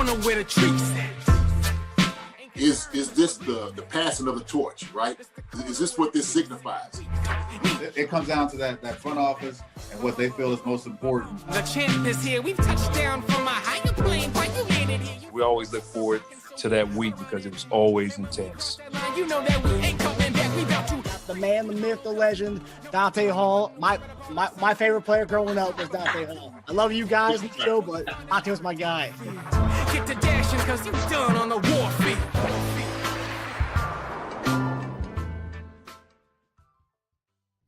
know where the trees at. Is this the passing of the torch, right? Is this what this signifies? It comes down to that front office and what they feel is most important. The champ is here. We've touched down from a higher plane. Why you made it here? We always look forward to that week because it was always intense. You know that we ain't coming back. We about to. The man, the myth, the legend, Dante Hall. My favorite player growing up was Dante Hall. I love you guys in the show, but Dante was my guy. Get to dashing because you done on the warfield.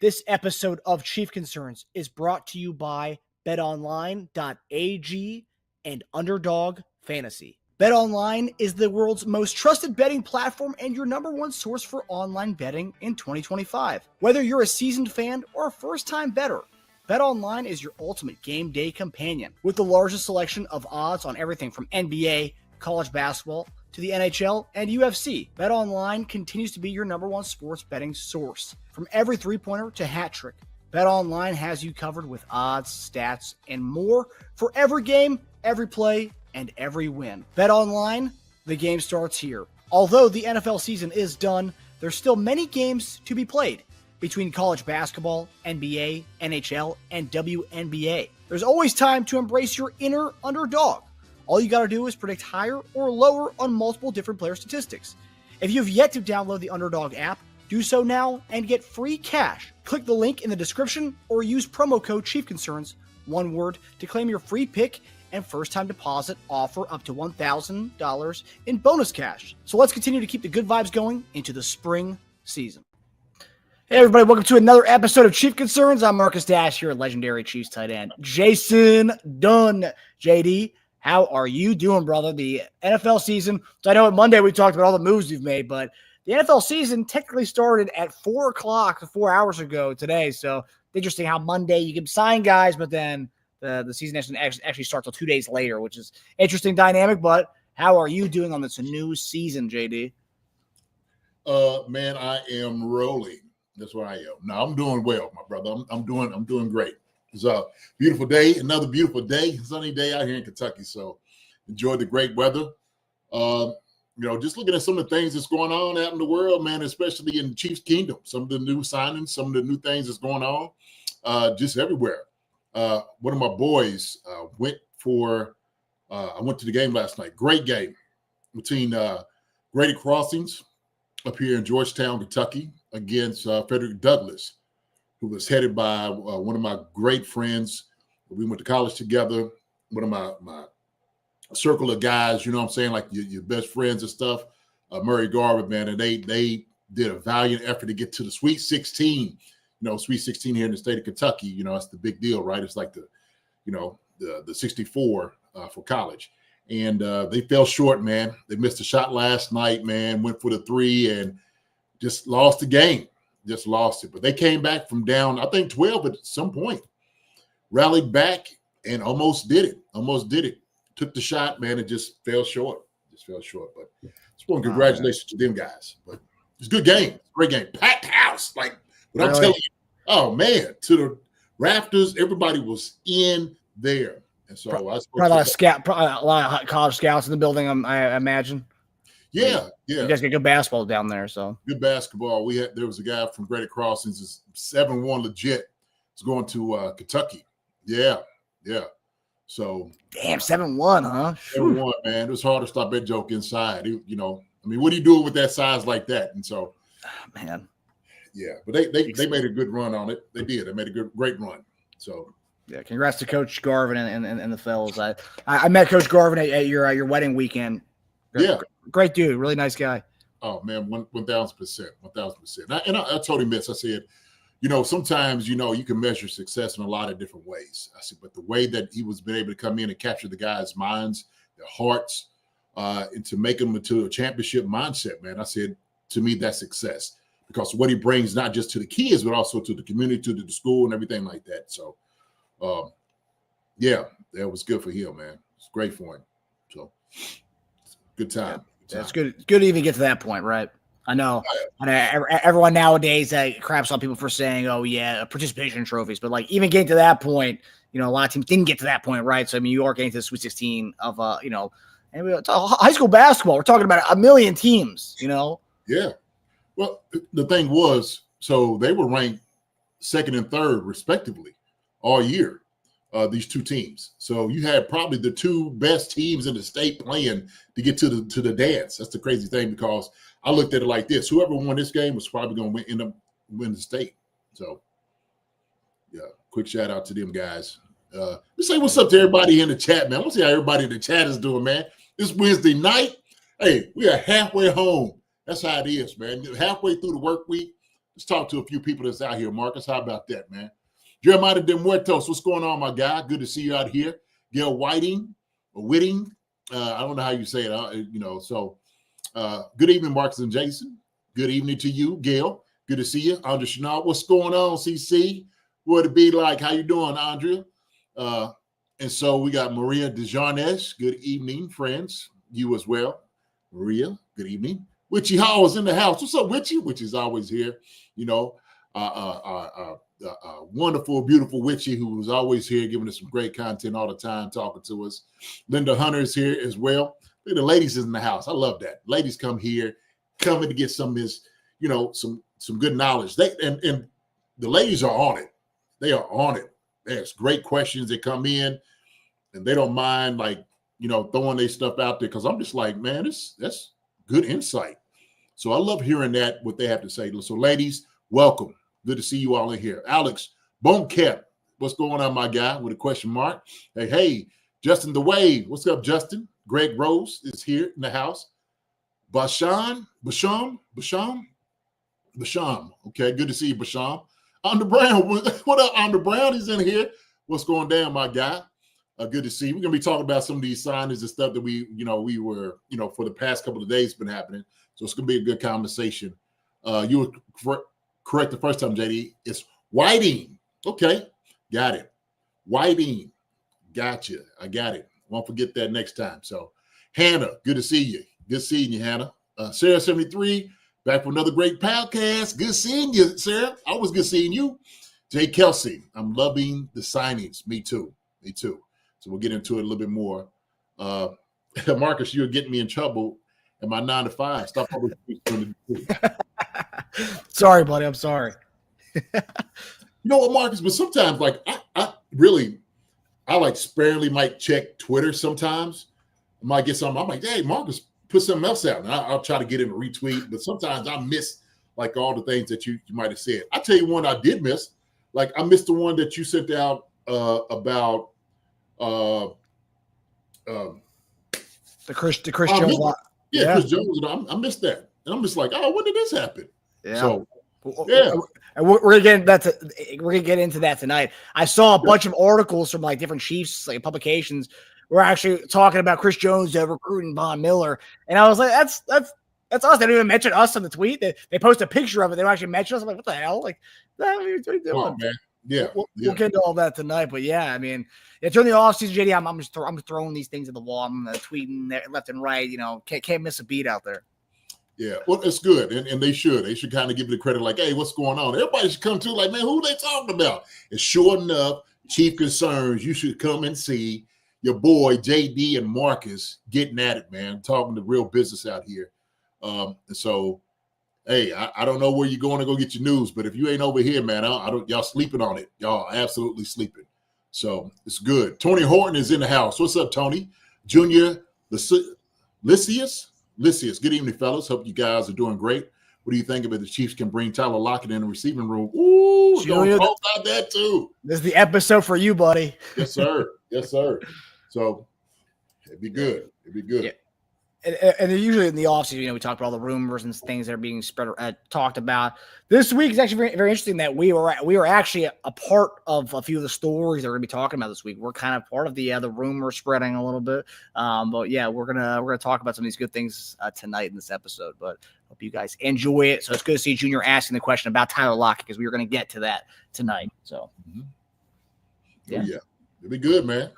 This episode of Chief Concerns is brought to you by betonline.ag and Underdog Fantasy. BetOnline is the world's most trusted betting platform and your number one source for online betting in 2025. Whether you're a seasoned fan or a first-time bettor, BetOnline is your ultimate game day companion. With the largest selection of odds on everything from NBA, college basketball, to the NHL and UFC, BetOnline continues to be your number one sports betting source. From every three-pointer to hat trick, BetOnline has you covered with odds, stats, and more for every game, every play, and every win. BetOnline, the game starts here. Although the NFL season is done, there's still many games to be played between college basketball, NBA, NHL, and WNBA. There's always time to embrace your inner underdog. All you got to do is predict higher or lower on multiple different player statistics. If you have yet to download the Underdog app, do so now and get free cash. Click the link in the description or use promo code ChiefConcerns, one word, to claim your free pick and first-time deposit offer up to $1,000 in bonus cash. So let's continue to keep the good vibes going into the spring season. Hey everybody, welcome to another episode of Chief Concerns. I'm Marcus Dash here at legendary Chiefs tight end Jason Dunn. JD, how are you doing, brother? The NFL season, so I know on Monday we talked about all the moves you've made, but the NFL season technically started at 4 o'clock 4 hours ago today. So interesting how Monday you can sign guys, but then the season actually starts till 2 days later, which is interesting dynamic. But how are you doing on this new season, JD? Man, I am rolling. That's what I am. No, I'm doing well, my brother. I'm doing great. It's a beautiful day, another beautiful day, sunny day out here in Kentucky. So enjoy the great weather. Just looking at some of the things that's going on out in the world, man, especially in Chiefs Kingdom. Some of the new signings, some of the new things that's going on, just everywhere. One of my boys I went to the game last night. Great game between Grady Crossings up here in Georgetown, Kentucky, against Frederick Douglass, who was headed by one of my great friends. We went to college together, one of my circle of guys, you know what I'm saying, like your best friends and stuff, Murray Garvin, man, and they did a valiant effort to get to the Sweet 16. Sweet 16 here in the state of Kentucky, that's the big deal, right? It's like the 64 for college. And they fell short, man. They missed a shot last night, man, went for the three and just lost the game. Just lost it. But they came back from down, I think, 12 at some point. Rallied back and almost did it. Took the shot, man, and just fell short. But just want congratulations to them guys. But it's a good game. Great game. Packed house. Like what I'm telling you. Oh, man. To the rafters, everybody was in there. And so probably a lot of college scouts in the building, I imagine. Yeah. You guys get good basketball down there, so good basketball. There was a guy from Grady Crossings, is 7-1 legit. He's going to Kentucky. Yeah. So damn, 7-1, huh? 7-1, man. It was hard to stop that joke inside. What are you doing with that size like that? And so, man, yeah. But they made a good run on it. They did. They made a great run. So. Yeah, congrats to Coach Garvin and the fellas. I met Coach Garvin at your wedding weekend. Great dude, really nice guy. Oh man, 1,000%. And I told him this. I said, sometimes you can measure success in a lot of different ways. I said, but the way that he was been able to come in and capture the guys' minds, their hearts, and to make them into a championship mindset, man. I said, to me, that's success because what he brings not just to the kids, but also to the community, to the school, and everything like that. So. That was good for him, man. It's great for him. So good time. Yeah, it's good to even get to that point, right? I know. Everyone nowadays craps on people for saying, "Oh yeah, participation trophies," but like even getting to that point, a lot of teams didn't get to that point, right? So I mean, you are getting to the Sweet 16 of And high school basketball, we're talking about a million teams, Yeah. Well, the thing was, so they were ranked second and third, respectively, all year, these two teams. So you had probably the two best teams in the state playing to get to the dance. That's the crazy thing, because I looked at it like this. Whoever won this game was probably going to end up winning the state. So, yeah, quick shout out to them guys. Let's say what's up to everybody in the chat, man. Let's see how everybody in the chat is doing, man. This Wednesday night, hey, we are halfway home. That's how it is, man. Halfway through the work week. Let's talk to a few people that's out here, Marcus. How about that, man? Jeremiah de Muertos, what's going on, my guy? Good to see you out here. Gail Whiting, or Whitting. I don't know how you say it, So good evening, Marcus and Jason. Good evening to you, Gail. Good to see you. Andrea Chanel, what's going on, CC? What it be like? How you doing, Andrea? And so we got Maria DeJarnes. Good evening, friends. You as well. Maria, good evening. Witchy Hall is in the house. What's up, Witchy? Witchy's always here. Wonderful, beautiful Witchy, who was always here, giving us some great content all the time, talking to us. Linda Hunter is here as well. Look at the ladies in the house. I love that. Ladies come here, coming to get some of this, some good knowledge. And the ladies are on it. They are on it. There's great questions that come in, and they don't mind throwing their stuff out there, because I'm just like, man, that's good insight. So I love hearing that, what they have to say. So ladies, welcome. Good to see you all in here. Alex Bonekep, what's going on, my guy, with a question mark? Hey, Justin the Wave. What's up, Justin? Greg Rose is here in the house. Basham. Okay, good to see you, Basham. Under Brown, what up, Under Brown? He's in here. What's going down, my guy? Good to see you. We're gonna be talking about some of these signings and stuff that we were, for the past couple of days been happening. So it's gonna be a good conversation. You were correct the first time, JD. It's Whiting. Okay, got it. Whiting, gotcha. I got it. Won't forget that next time. So, Hannah, good to see you. Good seeing you, Hannah. Sarah 73, back for another great podcast. Good seeing you, Sarah. Always good seeing you. Jay Kelsey, I'm loving the signings. Me too. So we'll get into it a little bit more. Marcus, you're getting me in trouble in my 9 to 5. Stop always doing it. Sorry, buddy. I'm sorry. You know what, Marcus? But sometimes, I sparingly might check Twitter sometimes. I might get something. I'm like, hey, Marcus, put something else out. And I'll try to get him a retweet. But sometimes I miss, all the things that you might have said. I tell you one I did miss. I missed the one that you sent out about the Chris Jones. Yeah, Chris Jones. I missed that. And I'm just like, oh, when did this happen? Yeah. So, yeah. And we're gonna get into that tonight. I saw a bunch of articles from different Chiefs publications. We're actually talking about Chris Jones recruiting Von Miller, and I was like, that's us. They didn't even mention us in the tweet. They post a picture of it. They don't actually mention us. I'm like, what the hell? What are you doing? Oh, man. Yeah, we'll get into all that tonight. But yeah, I mean, during the offseason, JD, I'm just throwing these things at the wall. I'm tweeting left and right. Can't miss a beat out there. Yeah, well, it's good, and they should. They should kind of give you the credit, hey, what's going on? Everybody should come to, man, who they talking about? And sure enough, Chief Concerns, you should come and see your boy JD and Marcus getting at it, man, talking to real business out here. And so, hey, I don't know where you're going to go get your news, but if you ain't over here, man, y'all sleeping on it. Y'all absolutely sleeping. So it's good. Tony Horton is in the house. What's up, Tony? Junior Lysius. Good evening, fellas. Hope you guys are doing great. What do you think about the Chiefs can bring Tyler Lockett in the receiving room? Ooh, don't talk about that too. This is the episode for you, buddy. Yes, sir. Yes, sir. So it'd be good. Yeah. And usually in the offseason, we talk about all the rumors and things that are being talked about. This week is actually very, very interesting that we were actually a part of a few of the stories that we're going to be talking about this week. We're kind of part of the rumor spreading a little bit. But yeah, we're gonna talk about some of these good things tonight in this episode. But hope you guys enjoy it. So it's good to see Junior asking the question about Tyler Lockett, because we were going to get to that tonight. So yeah, it'll be good, man.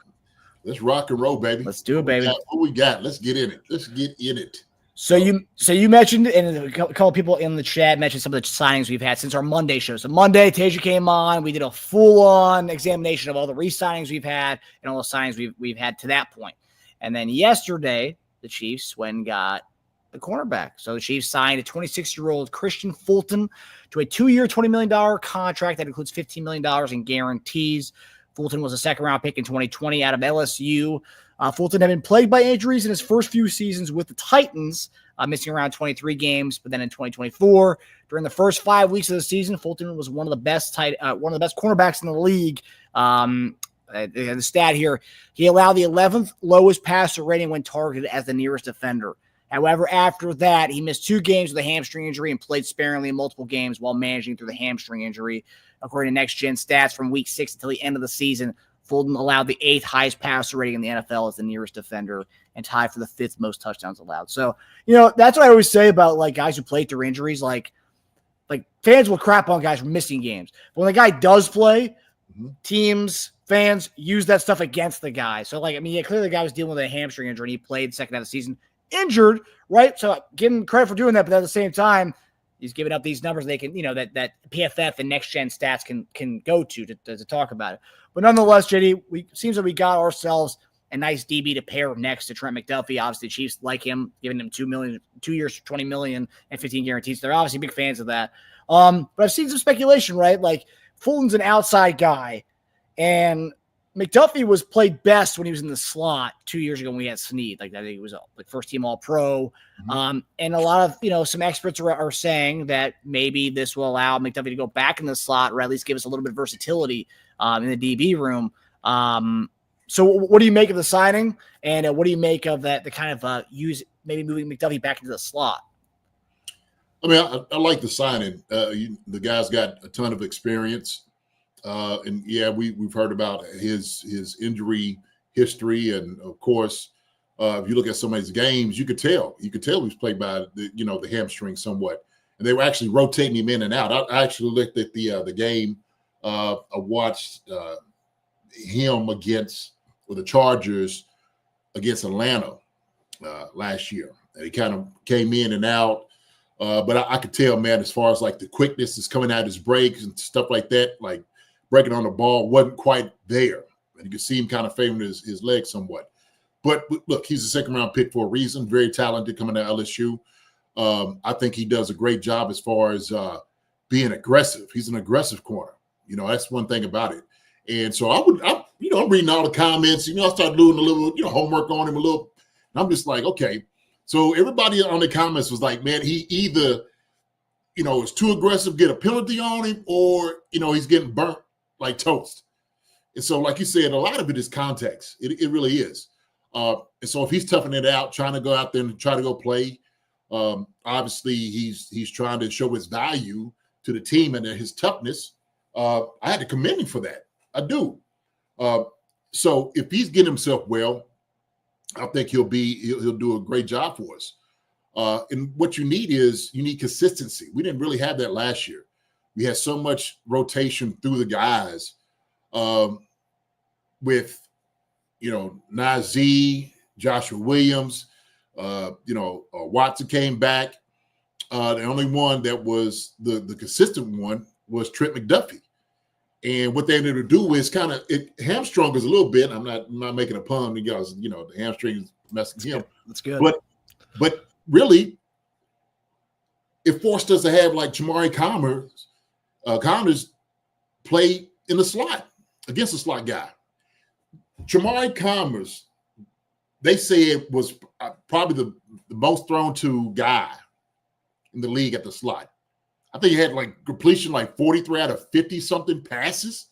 Let's rock and roll, baby. Let's do it, baby. What we got? Let's get in it. So you mentioned, and a couple of people in the chat mentioned some of the signings we've had since our Monday show. So Monday, Tasia came on. We did a full-on examination of all the re-signings we've had and all the signings we've had to that point. And then yesterday, the Chiefs went and got the cornerback. So the Chiefs signed a 26-year-old Kristian Fulton to a 2-year, $20 million contract that includes $15 million in guarantees. Fulton was a second-round pick in 2020 out of LSU. Fulton had been plagued by injuries in his first few seasons with the Titans, missing around 23 games. But then in 2024, during the first 5 weeks of the season, Fulton was one of the best cornerbacks in the league. The stat here, he allowed the 11th lowest passer rating when targeted as the nearest defender. However, after that, he missed 2 games with a hamstring injury and played sparingly in multiple games while managing through the hamstring injury. According to Next Gen Stats, from week 6 until the end of the season, Fulton allowed the 8th highest passer rating in the NFL as the nearest defender and tied for the 5th most touchdowns allowed. So, that's what I always say about like guys who play through injuries. Like fans will crap on guys for missing games. But when the guy does play, teams, fans use that stuff against the guy. So, clearly the guy was dealing with a hamstring injury and he played second half of the season injured, right? So give him credit for doing that, but at the same time, he's giving up these numbers they can, that PFF and Next Gen Stats can go to talk about it. But nonetheless, JD, seems like we got ourselves a nice DB to pair next to Trent McDuffie. Obviously, the Chiefs like him, giving him $2 years, $20 million, and 15 guarantees. They're obviously big fans of that. But I've seen some speculation, right? Like Fulton's an outside guy, and McDuffie was played best when he was in the slot 2 years ago when we had Snead. Like that, he was like first team All Pro. And a lot of some experts are saying that maybe this will allow McDuffie to go back in the slot, or at least give us a little bit of versatility in the DB room. So what do you make of the signing, and what do you make of that? The kind of maybe moving McDuffie back into the slot. I mean, I like the signing. The guy's got a ton of experience. And yeah, we've heard about his injury history, and of course, if you look at some of his games, you could tell he's played by the hamstring somewhat, and they were actually rotating him in and out. I actually looked at the game. I watched him against the Chargers against Atlanta last year. And he kind of came in and out, but I could tell, man, as far as like the quickness is coming out his breaks and stuff like that, like breaking on the ball wasn't quite there. And you could see him kind of favoring his legs somewhat. But look, he's a second-round pick for a reason. Very talented coming to LSU. I think he does a great job as far as being aggressive. He's an aggressive corner. That's one thing about it. And so I'm reading all the comments. I started doing a little, homework on him a little. And I'm just like, okay. So everybody on the comments was like, man, he either, is too aggressive, get a penalty on him, or, he's getting burnt like toast. And so, like you said, a lot of it is context. It really is. And so if he's toughing it out, trying to go out there and try to go play, obviously he's trying to show his value to the team and his toughness. I had to commend him for that. I do. So if he's getting himself well, I think he'll do a great job for us. And what you need consistency. We didn't really have that last year. We had so much rotation through the guys with, Najee, Joshua Williams, Watson came back. The only one that was the consistent one was Trent McDuffie. And what they needed to do is kind of hamstrung us a little bit. I'm not making a pun because the hamstring is messing him. That's good. But really, it forced us to have like Jamari Connors play in the slot against a slot guy. Jamari Connors, they said, was probably the most thrown to guy in the league at the slot. I think he had like completion like 43 out of 50 something passes.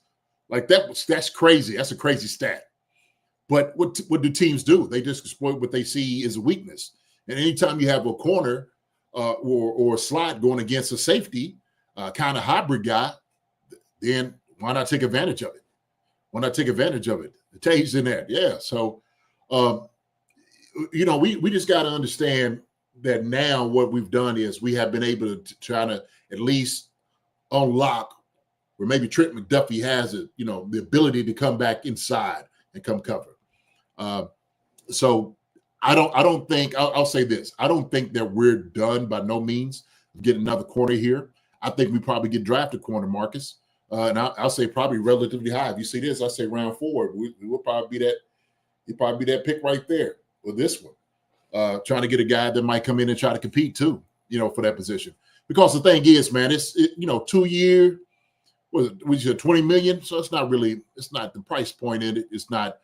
Like that's crazy. That's a crazy stat. But what do teams do? They just exploit what they see as a weakness. And anytime you have a corner or a slot going against a safety kind of hybrid guy, then why not take advantage of it? Why not take advantage of it? The tape's in there. Yeah. So, we just got to understand that now what we've done is we have been able to try to at least unlock where maybe Trent McDuffie has the ability to come back inside and come cover. So I don't think I'll say this. I don't think that we're done by no means getting another corner here. I think we probably get drafted corner, Marcus. And I'll say probably relatively high. If you see this, I say round 4. We will probably be that. He'd probably be that pick right there. or this one, trying to get a guy that might come in and try to compete too, for that position. Because the thing is, man, it's 2 year, we said 20 million. So it's not the price point in it. It's not,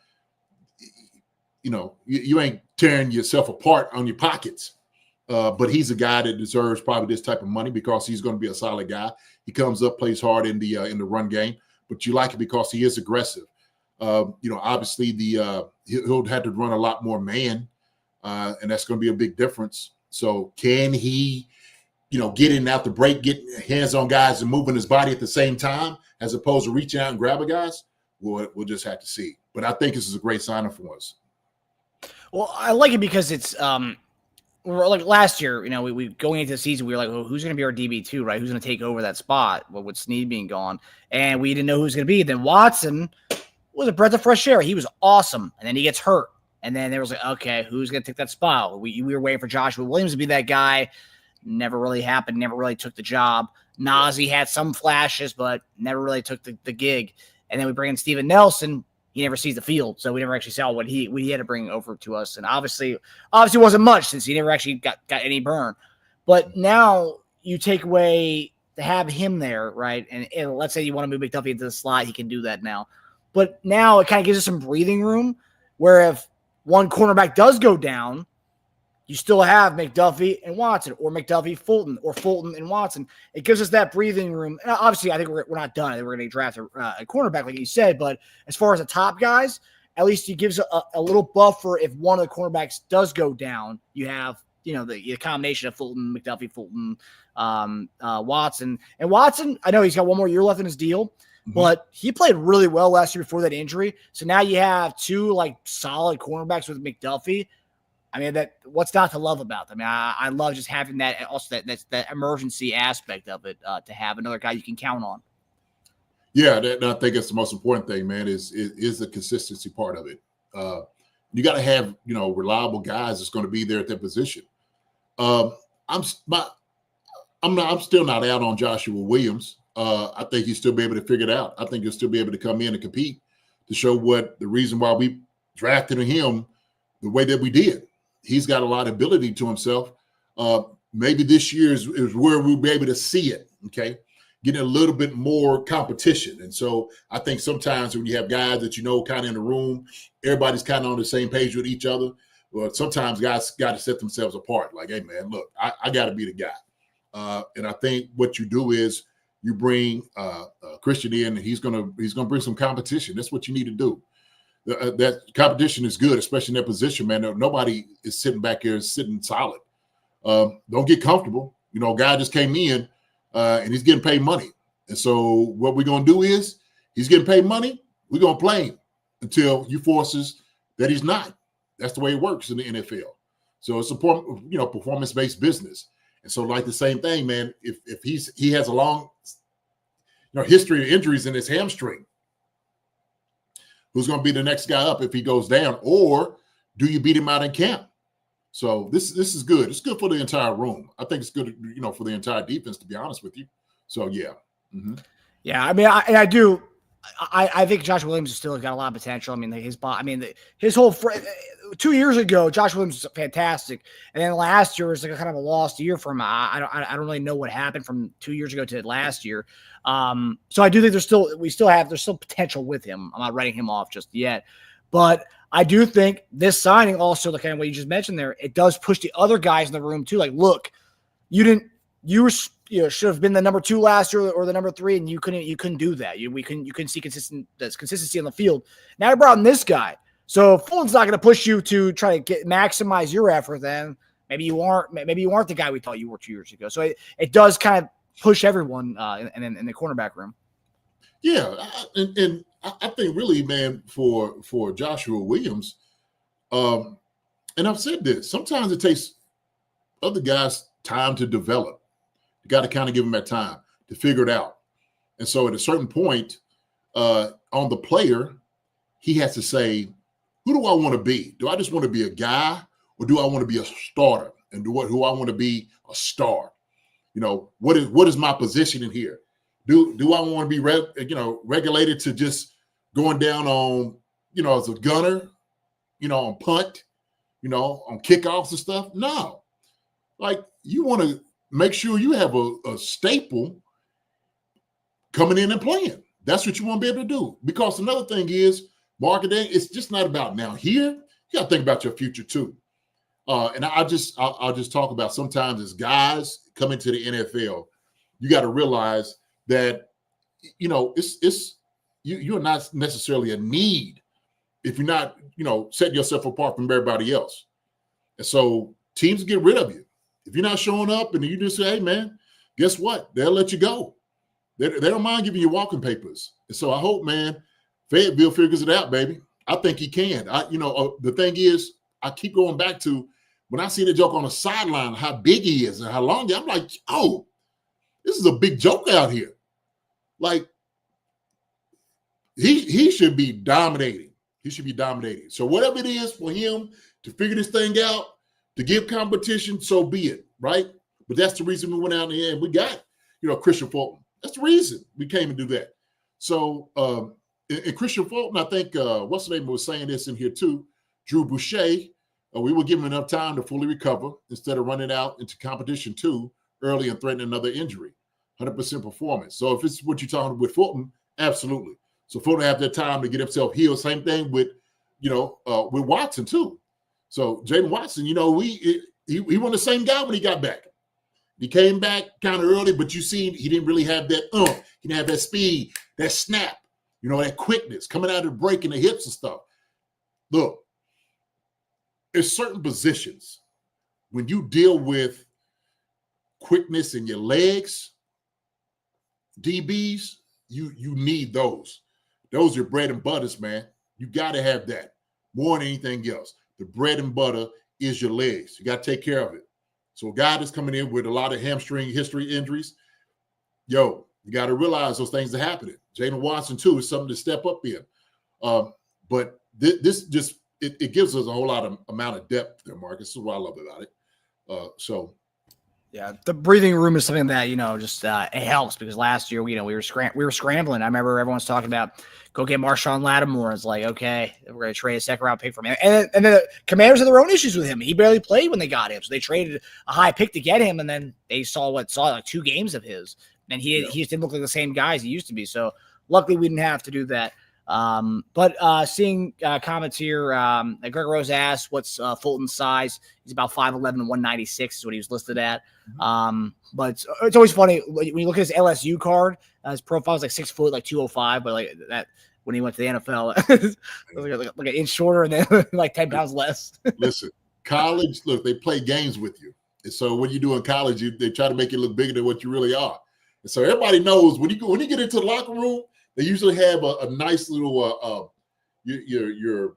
you ain't tearing yourself apart on your pockets. But he's a guy that deserves probably this type of money because he's going to be a solid guy. He comes up, plays hard in the run game, but you like it because he is aggressive. Obviously he'll have to run a lot more man, and that's going to be a big difference. So can he, get in out the break, get hands on guys and moving his body at the same time, as opposed to reaching out and grabbing guys? We'll just have to see. But I think this is a great signing for us. Well, I like it because it's like last year, we going into the season, we were like, well, who's going to be our DB2, right? Who's going to take over that spot? Well, with Snead being gone, and we didn't know who was going to be. Then Watson was a breath of fresh air. He was awesome, and then he gets hurt, and then there was like, okay, who's going to take that spot? We were waiting for Joshua Williams to be that guy. Never really happened. Never really took the job. Najee had some flashes, but never really took the gig. And then we bring in Steven Nelson. He never sees the field, so we never actually saw what he had to bring over to us. And obviously wasn't much since he never actually got any burn. But now you take away to have him there, right? And let's say you want to move McDuffie into the slot, he can do that now. But now it kind of gives us some breathing room where if one cornerback does go down, you still have McDuffie and Watson, or McDuffie, Fulton, or Fulton and Watson. It gives us that breathing room. And obviously, I think we're not done. I think we're going to draft a cornerback, like you said. But as far as the top guys, at least it gives a little buffer if one of the cornerbacks does go down. You have, the combination of Fulton, McDuffie, Fulton, Watson. And Watson, I know he's got one more year left in his deal, but he played really well last year before that injury. So now you have two, solid cornerbacks with McDuffie. I mean, what's not to love about them? I love just having that, also that emergency aspect of it, to have another guy you can count on. Yeah, I think it's the most important thing, man, is the consistency part of it. You got to have, reliable guys that's going to be there at that position. I'm still not out on Joshua Williams. I think he'll still be able to figure it out. I think he'll still be able to come in and compete to show what the reason why we drafted him the way that we did. He's got a lot of ability to himself. Maybe this year is where we'll be able to see it, okay? Getting a little bit more competition. And so I think sometimes when you have guys that kind of in the room, everybody's kind of on the same page with each other. Well, sometimes guys got to set themselves apart. Like, hey, man, look, I got to be the guy. And I think what you do is you bring Kristian in, and he's gonna bring some competition. That's what you need to do. That competition is good, especially in that position, man. Nobody is sitting back here sitting solid. Don't get comfortable. Guy just came in and he's getting paid money. And so what we're going to do is he's getting paid money. We're going to play him until he forces that he's not. That's the way it works in the NFL. So it's a performance-based business. And so like the same thing, man, if he has a long history of injuries in his hamstring, who's going to be the next guy up if he goes down, or do you beat him out in camp? So this is good. It's good for the entire room. I think it's good, for the entire defense, to be honest with you. So yeah. Mm-hmm. Yeah, I mean, I do. I think Josh Williams has still got a lot of potential. I mean, his whole 2 years ago, Josh Williams was fantastic, and then last year was like a kind of a lost year for him. I don't really know what happened from 2 years ago to last year. So I do think there's still potential with him. I'm not writing him off just yet, but I do think this signing also, the kind of what you just mentioned there, it does push the other guys in the room too. Like, look, you should have been the number 2 last year or the number 3, and you couldn't do that. You couldn't see consistency on the field. Now I brought in this guy, so Fulton's not going to push you to try to maximize your effort. Then maybe you aren't the guy we thought you were 2 years ago. So it does kind of push everyone in the cornerback room. Yeah, and I think really, man, for Joshua Williams, and I've said this, sometimes it takes other guys time to develop. You got to kind of give them that time to figure it out. And so at a certain point on the player, he has to say, who do I want to be? Do I just want to be a guy, or do I want to be a starter? And who I want to be a star? What is my position in here? Do I want to be regulated to just going down on, as a gunner, on punt, on kickoffs and stuff. No. Like, you want to make sure you have a staple coming in and playing. That's what you want to be able to do. Because another thing is, marketing, it's just not about now. Here, you got to think about your future too. And I'll just talk about sometimes as guys come into the NFL, you got to realize that, you're not necessarily a need if you're not, setting yourself apart from everybody else. And so teams get rid of you. If you're not showing up and you just say, hey, man, guess what? They'll let you go. They don't mind giving you walking papers. And so I hope, man, Fayetteville figures it out, baby. I think he can. The thing is, I keep going back to when I see the joke on the sideline, how big he is and how long I'm like, oh, this is a big joke out here. Like, he should be dominating. He should be dominating. So whatever it is for him to figure this thing out, to give competition, so be it, right? But that's the reason we went out there and we got, Kristian Fulton. That's the reason we came and do that. So, and Kristian Fulton, I think, what's the name was saying this in here too, Drew Boucher, we were giving enough time to fully recover instead of running out into competition too early and threatening another injury. 100% performance. So if it's what you're talking with Fulton, absolutely. So Fulton have that time to get himself healed. Same thing with, with Watson too. So Jaden Watson, he wasn't the same guy when he got back. He came back kind of early, but you see he didn't really have that he didn't have that speed, that snap, that quickness coming out of the break in the hips and stuff. Look, there's certain positions when you deal with quickness in your legs, DBs, you need those. Those are bread and butters, man. You got to have that more than anything else. The bread and butter is your legs. You got to take care of it. So a guy that's coming in with a lot of hamstring history injuries, you got to realize those things are happening. Jaden Watson, too, is something to step up in. But this just it gives us a whole lot of amount of depth there, Marcus. This is what I love about it. Yeah, the breathing room is something that, it helps because last year, we were scrambling. I remember everyone's talking about go get Marshawn Lattimore. It's like, okay, we're going to trade a second-round pick from him. And then the Commanders had their own issues with him. He barely played when they got him. So they traded a high pick to get him, and then they saw like 2 games of his. And he just didn't look like the same guy as he used to be. So luckily we didn't have to do that. But seeing comments here, Greg Rose asked, what's Fulton's size? He's about 5'11" and 196 is what he was listed at. But it's always funny when you look at his LSU card, his profile is like 6 foot, like 205, but like that when he went to the NFL, it was like an inch shorter and then like 10 pounds less. Listen, college, look, they play games with you. And so when you do in college, they try to make you look bigger than what you really are. And so everybody knows when you get into the locker room, they usually have a nice little your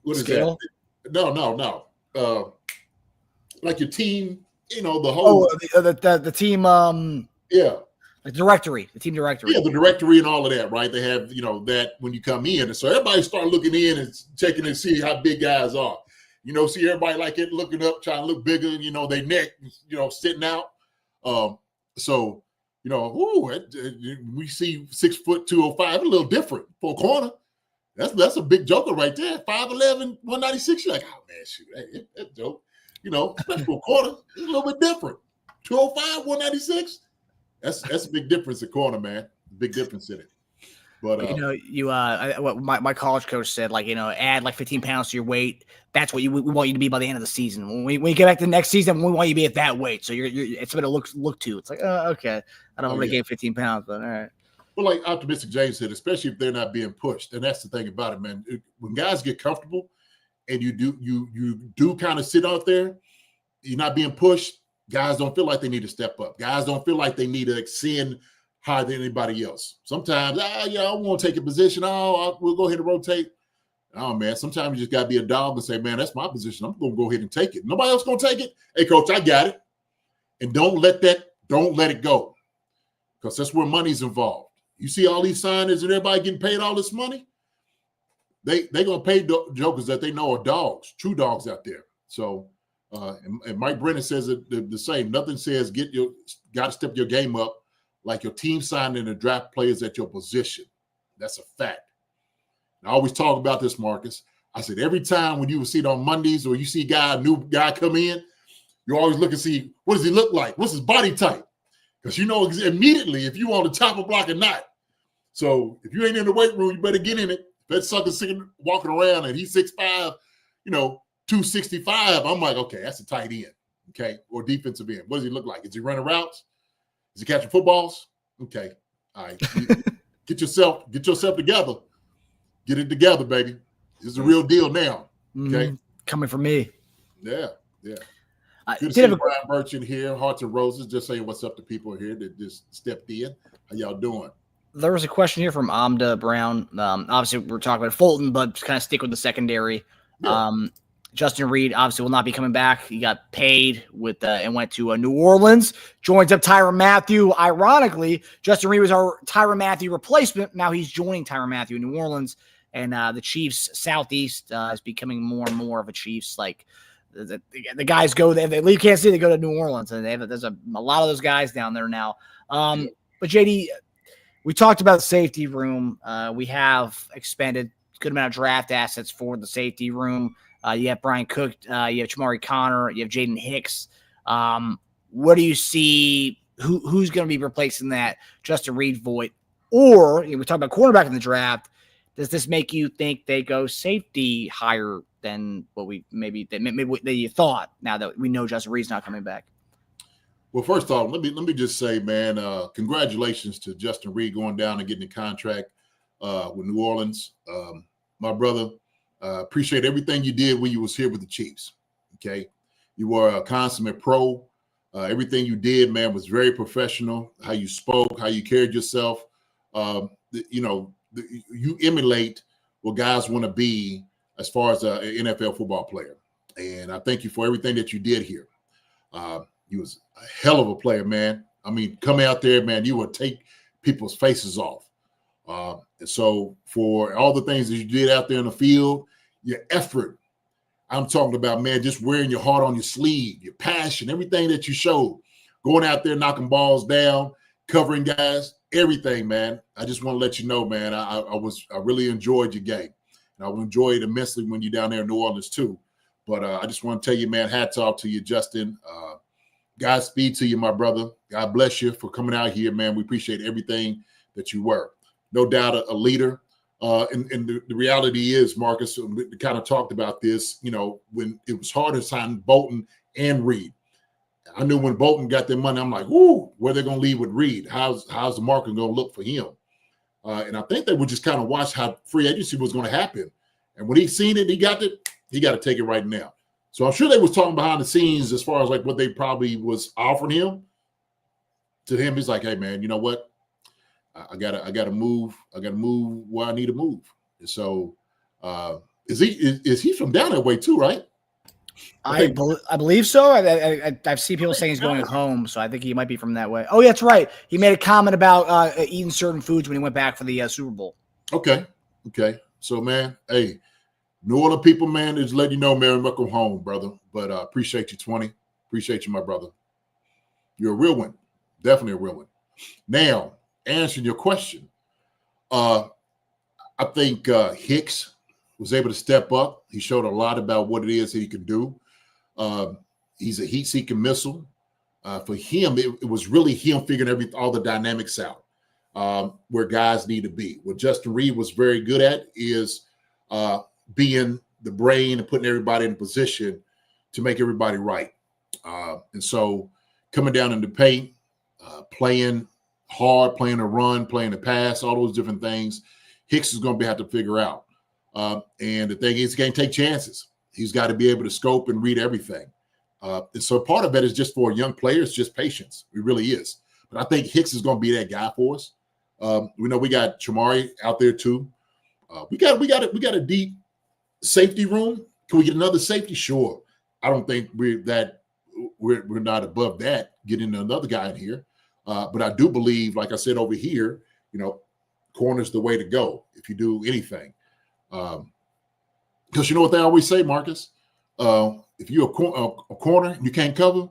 what is Scale? that? No. Like your team, the whole the team the directory, the team directory. Yeah, the directory and all of that, right? They have, that when you come in. And so everybody start looking in and checking and see how big guys are. See everybody like it looking up, trying to look bigger, they neck, sitting out. So we see 6 foot 205, a little different for a corner. That's a big joker right there. 5'11", 196. You're like, oh man, shoot, hey, that joke. Especially for a corner, it's a little bit different. 205, 196. That's a big difference at corner, man. Big difference in it. But what my college coach said, add like 15 pounds to your weight. That's what we want you to be by the end of the season. When we get back to the next season, we want you to be at that weight. So it's something to look to. It's like, okay, I don't want to gain 15 pounds, but all right. Well, like Optimistic James said, especially if they're not being pushed, and that's the thing about it, man. When guys get comfortable, and you do kind of sit out there, you're not being pushed. Guys don't feel like they need to step up. Guys don't feel like they need to ascend higher than anybody else. Sometimes, I won't take a position. We'll go ahead and rotate. Oh, man, sometimes you just got to be a dog and say, man, that's my position. I'm going to go ahead and take it. Nobody else going to take it? Hey, coach, I got it. And don't let it go, because that's where money's involved. You see all these signers and everybody getting paid all this money? They're going to pay jokers that they know are dogs, true dogs out there. So, and Mike Brennan says the same. Nothing says got to step your game up like your team signing and draft players at your position. That's a fact. I always talk about this, Marcus. I said, every time when you would see it on Mondays or you see new guy come in, you always look and see, what does he look like? What's his body type? Because you know immediately if you on the top of block or not. So if you ain't in the weight room, you better get in it. That sucker's sitting, walking around and he's 6'5", 265. I'm like, okay, that's a tight end, okay, or defensive end. What does he look like? Is he running routes? Is he catching footballs? Okay, all right. Get yourself together. Get it together, baby. It's a real deal now. Okay, coming from me. Yeah. Good to did see have a- Brian Birch in here. Hearts and Roses, just saying what's up to people here that just stepped in. How y'all doing? There was a question here from Amda Brown. Obviously, we're talking about Fulton, but kind of stick with the secondary. Yeah. Justin Reed obviously will not be coming back. He got paid and went to New Orleans. Joins up Tyrann Mathieu. Ironically, Justin Reed was our Tyrann Mathieu replacement. Now he's joining Tyrann Mathieu in New Orleans, and the Chiefs Southeast is becoming more and more of a Chiefs like. The guys go there. They leave Kansas City. They go to New Orleans, and there's a lot of those guys down there now. But JD, we talked about the safety room. We have expended a good amount of draft assets for the safety room. You have Brian Cook. You have Chamari Connor. You have Jaden Hicks. What do you see? Who's going to be replacing that Justin Reed void? Or we talked about cornerback in the draft. Does this make you think they go safety higher than what maybe you thought? Now that we know Justin Reed's not coming back. Well, first off, let me just say, man, congratulations to Justin Reed going down and getting a contract with New Orleans. My brother, appreciate everything you did when you was here with the Chiefs. Okay, you were a consummate pro. Everything you did, man, was very professional. How you spoke, how you carried yourself. You emulate what guys want to be as far as an NFL football player. And I thank you for everything that you did here. You was a hell of a player, man. I mean, coming out there, man, you would take people's faces off. And so for all the things that you did out there in the field, your effort, I'm talking about, man, just wearing your heart on your sleeve, your passion, everything that you showed, going out there, knocking balls down, covering guys, everything, man. I just want to let you know, man, I really enjoyed your game. And I will enjoy it immensely when you're down there in New Orleans too. But I just want to tell you, man, hats off to you, Justin. Godspeed to you, my brother. God bless you for coming out here, man. We appreciate everything that you were. No doubt a leader. And the reality is, Marcus, we kind of talked about this, when it was hard to sign Bolton and Reed. I knew when Bolton got their money, I'm like, whoo, where they're going to leave with Reed? How's the market going to look for him? And I think they would just kind of watch how free agency was going to happen. And when he seen it, he got to take it right now. So I'm sure they was talking behind the scenes as far as like what they probably was offering him. To him, he's like, hey, man, you know what? I gotta move. I gotta move where I need to move. And so is he from down that way too, right? I believe so. I've seen people saying he's going home, so I think he might be from that way. Oh, yeah, that's right. He made a comment about eating certain foods when he went back for the Super Bowl. Okay. So, man, hey, New Orleans people, man, just letting you know, man, welcome home, brother. But appreciate you, 20. Appreciate you, my brother. You're a real one. Definitely a real one. Now, answering your question, I think Hicks was able to step up. He showed a lot about what it is that he can do. He's a heat-seeking missile. For him, it was really him figuring all the dynamics out where guys need to be. What Justin Reed was very good at is being the brain and putting everybody in position to make everybody right. And so coming down in the paint, playing hard, playing a run, playing a pass, all those different things, Hicks is going to have to figure out. And the thing is, he can't take chances. He's got to be able to scope and read everything. And so part of that is just for young players, just patience. It really is. But I think Hicks is going to be that guy for us. We know we got Chamari out there too. We got a deep safety room. Can we get another safety? Sure. I don't think we're not above that, getting another guy in here. But I do believe, like I said over here, corner's the way to go if you do anything. Because you know what they always say, Marcus? If you're a corner and you can't cover,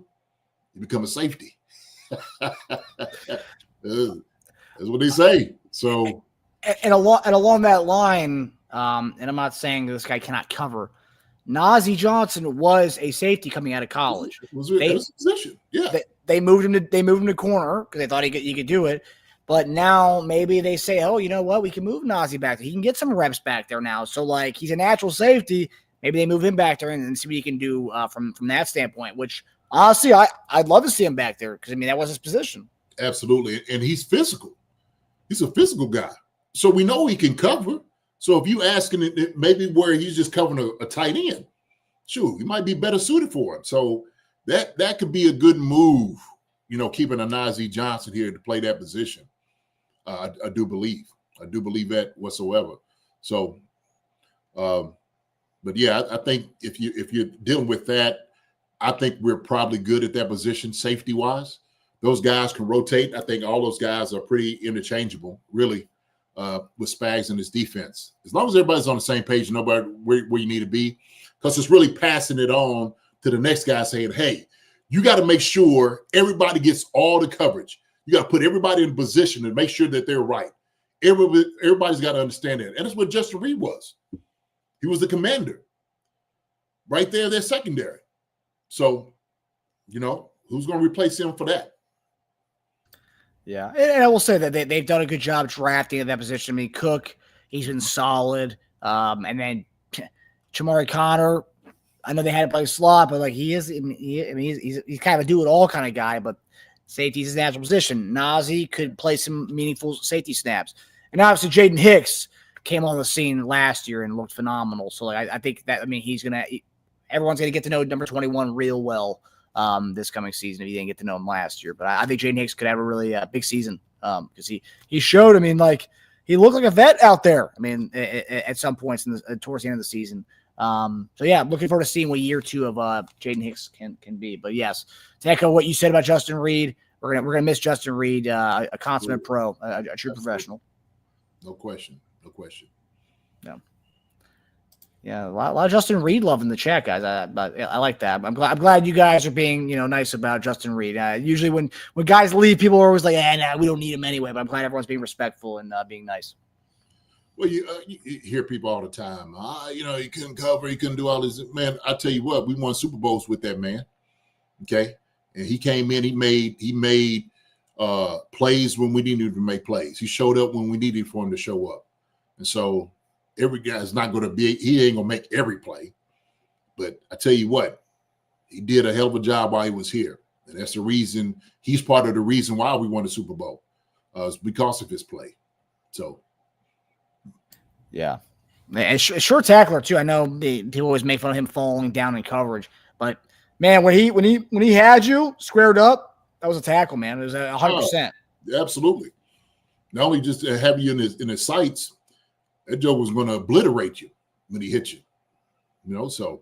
you become a safety. That's what they say. So, and along that line, and I'm not saying this guy cannot cover. Najee Johnson was a safety coming out of college. It was a position. Yeah. They moved him to corner because they thought he could do it. But now maybe they say, oh, you know what? We can move Najee back there. He can get some reps back there now. So, like, he's a natural safety. Maybe they move him back there and see what he can do from that standpoint, which, honestly, I'd love to see him back there because, I mean, that was his position. Absolutely. And he's physical. He's a physical guy. So we know he can cover. So if you asking it maybe where he's just covering a tight end, shoot, he might be better suited for him. So that could be a good move, keeping a Najee Johnson here to play that position. I do believe that whatsoever. So, but yeah, I think if you're dealing with that, I think we're probably good at that position safety wise. Those guys can rotate. I think all those guys are pretty interchangeable, really, with Spags and his defense. As long as everybody's on the same page, nobody where you need to be, because it's really passing it on to the next guy saying, hey, you got to make sure everybody gets all the coverage. You got to put everybody in position and make sure that they're right. Everybody's got to understand that. And that's what Justin Reed was. He was the commander. Right there, their secondary. So, who's going to replace him for that? Yeah, and I will say that they've done a good job drafting at that position. I mean, Cook, he's been solid. And then Chamari Connor, I know they had to play slot, but like he's kind of a do-it-all kind of guy, but safety is his natural position. Najee could play some meaningful safety snaps. And obviously Jaden Hicks came on the scene last year and looked phenomenal. So like I think that, I mean, everyone's going to get to know number 21 real well this coming season if you didn't get to know him last year. But I think Jaden Hicks could have a really big season because he showed, I mean, like he looked like a vet out there. I mean, at some points towards the end of the season. So yeah, looking forward to seeing what year 2 of Jaden Hicks can be. But yes, to echo what you said about Justin Reed, we're gonna miss Justin Reed, a consummate pro, a true professional. No question. Yeah, a lot of Justin Reed love in the chat, guys. I like that. I'm glad you guys are being nice about Justin Reed. Usually when guys leave, people are always like, nah, we don't need him anyway. But I'm glad everyone's being respectful and being nice. Well, you hear people all the time. He couldn't cover, he couldn't do all this. Man, I tell you what, we won Super Bowls with that man. Okay, and he came in, he made plays when we needed to make plays. He showed up when we needed for him to show up, and so. Every guy's not going to be, he ain't going to make every play. But I tell you what, he did a hell of a job while he was here. And that's the reason, he's part of the reason why we won the Super Bowl. It's because of his play. So. Yeah. And short tackler, too. I know people always make fun of him falling down in coverage. But, man, when he had you squared up, that was a tackle, man. It was 100%. Absolutely. Not only just have you in his sights, that joke was going to obliterate you when he hit you, So,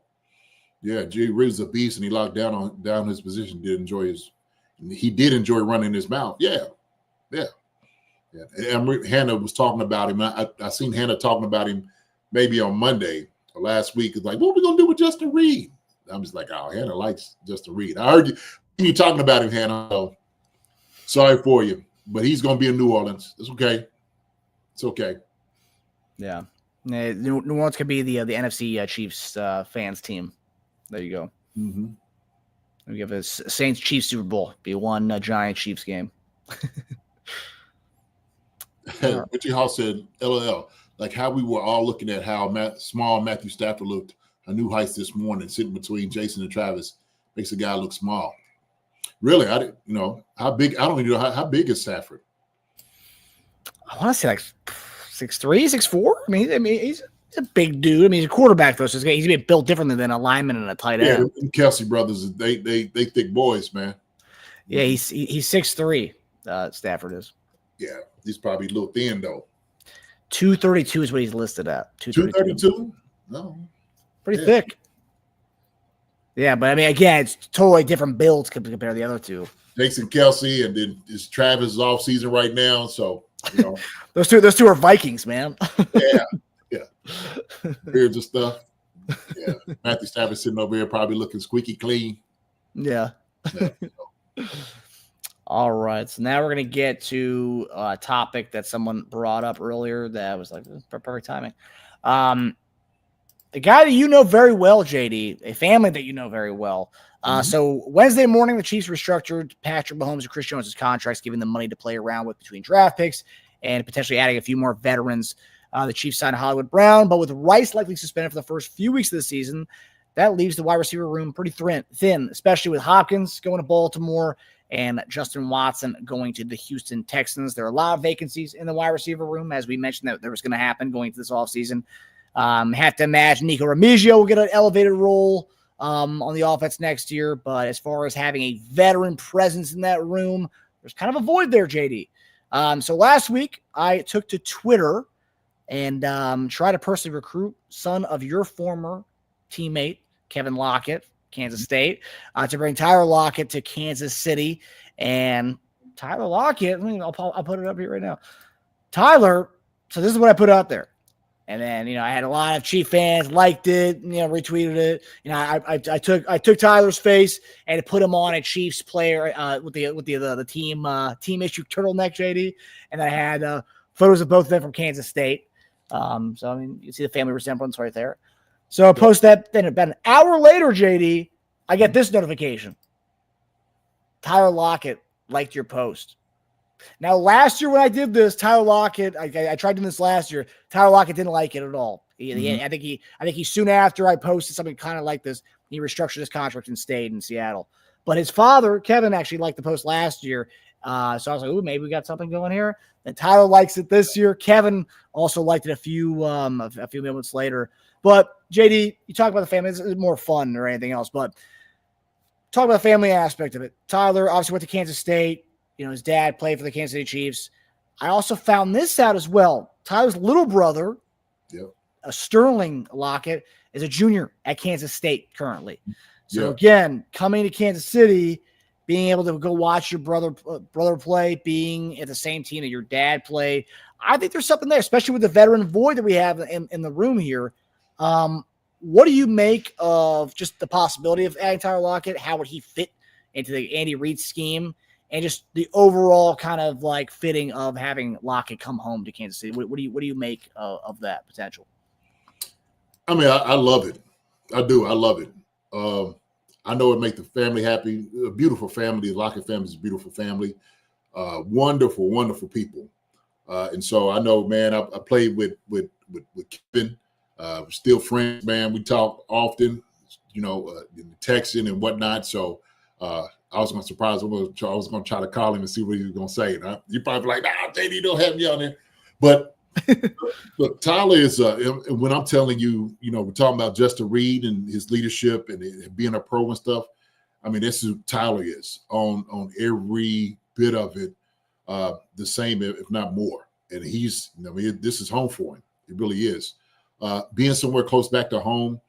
yeah, Jay Reed's a beast, and he locked down his position. He did enjoy running his mouth. Yeah. And Hannah was talking about him. I seen Hannah talking about him maybe on Monday or last week. It's like, what are we going to do with Justin Reed? I'm just like, oh, Hannah likes Justin Reed. I heard you talking about him, Hannah. So sorry for you, but he's going to be in New Orleans. It's okay. It's okay. Yeah. New Orleans could be the NFC Chiefs fans team. There you go. Mm-hmm. We have a Saints Chiefs Super Bowl. Be one giant Chiefs game. Richie Hall said, LOL, like how we were all looking at how small Matthew Stafford looked a new heights this morning, sitting between Jason and Travis, makes a guy look small. Really, how big? I don't even know how big is Stafford. I want to say like 6'3", 6'4". I mean, he's a big dude. I mean, he's a quarterback though, so he's gonna be built differently than a lineman and a tight end. Yeah, Kelsey brothers, they thick boys, man. Yeah, he's 6'3". Stafford is. Yeah, he's probably a little thin though. 232 is what he's listed at. 232? No. Pretty thick. Yeah, but I mean, again, it's totally different builds compared to the other two. Jason Kelsey, and then is Travis off season right now, so those two are Vikings, man. yeah. Beards and stuff. Yeah, Matthew Stafford sitting over here probably looking squeaky clean. Yeah. All right, so now we're gonna get to a topic that someone brought up earlier that was like perfect timing. A guy that you know very well, JD, a family that you know very well. So Wednesday morning, the Chiefs restructured Patrick Mahomes and Chris Jones' contracts, giving them money to play around with between draft picks and potentially adding a few more veterans. The Chiefs signed Hollywood Brown, but with Rice likely suspended for the first few weeks of the season, that leaves the wide receiver room pretty thin, especially with Hopkins going to Baltimore and Justin Watson going to the Houston Texans. There are a lot of vacancies in the wide receiver room, as we mentioned that there was going to happen going into this offseason. Have to imagine Nico Remigio will get an elevated role on the offense next year, but as far as having a veteran presence in that room, there's kind of a void there, JD. So last week, I took to Twitter and tried to personally recruit son of your former teammate, Kevin Lockett, Kansas State, to bring Tyler Lockett to Kansas City. And Tyler Lockett, I'll put it up here right now. Tyler, so this is what I put out there. And then, I had a lot of Chief fans liked it, retweeted it. I took Tyler's face and put him on a Chiefs player with the team issue turtleneck, JD. And I had photos of both of them from Kansas State. You see the family resemblance right there. So I post that. Then about an hour later, JD, I get this notification. Tyler Lockett liked your post. Now, last year when I did this, Tyler Lockett, I tried doing this last year. Tyler Lockett didn't like it at all. I think he soon after I posted something kind of like this, he restructured his contract and stayed in Seattle. But his father, Kevin, actually liked the post last year. So I was like, ooh, maybe we got something going here. And Tyler likes it this year. Kevin also liked it a few moments later. But JD, you talk about the family. This is more fun or anything else, but talk about the family aspect of it. Tyler obviously went to Kansas State. His dad played for the Kansas City Chiefs. I also found this out as well. Tyler's little brother, Sterling Lockett, is a junior at Kansas State currently. So again, coming to Kansas City, being able to go watch your brother play, being at the same team that your dad played, I think there's something there, especially with the veteran void that we have in the room here. What do you make of just the possibility of adding Tyler Lockett? How would he fit into the Andy Reid scheme? And just the overall kind of like fitting of having Lockett come home to Kansas City. What do you make of that potential? I mean, I love it. I do. I love it. I know it makes the family happy. A beautiful family. The Lockett family is a beautiful family. Wonderful, wonderful people. And so I know, man, I played with Kevin. We're still friends, man. We talk often, texting and whatnot. So I was going to surprise him. I was going to try to call him and see what he was going to say. And you probably like, nah, JD, don't have me on there. But look, Tyler is, when I'm telling you, we're talking about Justin Reid and his leadership and being a pro and stuff. I mean, this is who Tyler is on every bit of it, the same, if not more. And this is home for him. It really is. Being somewhere close back to home,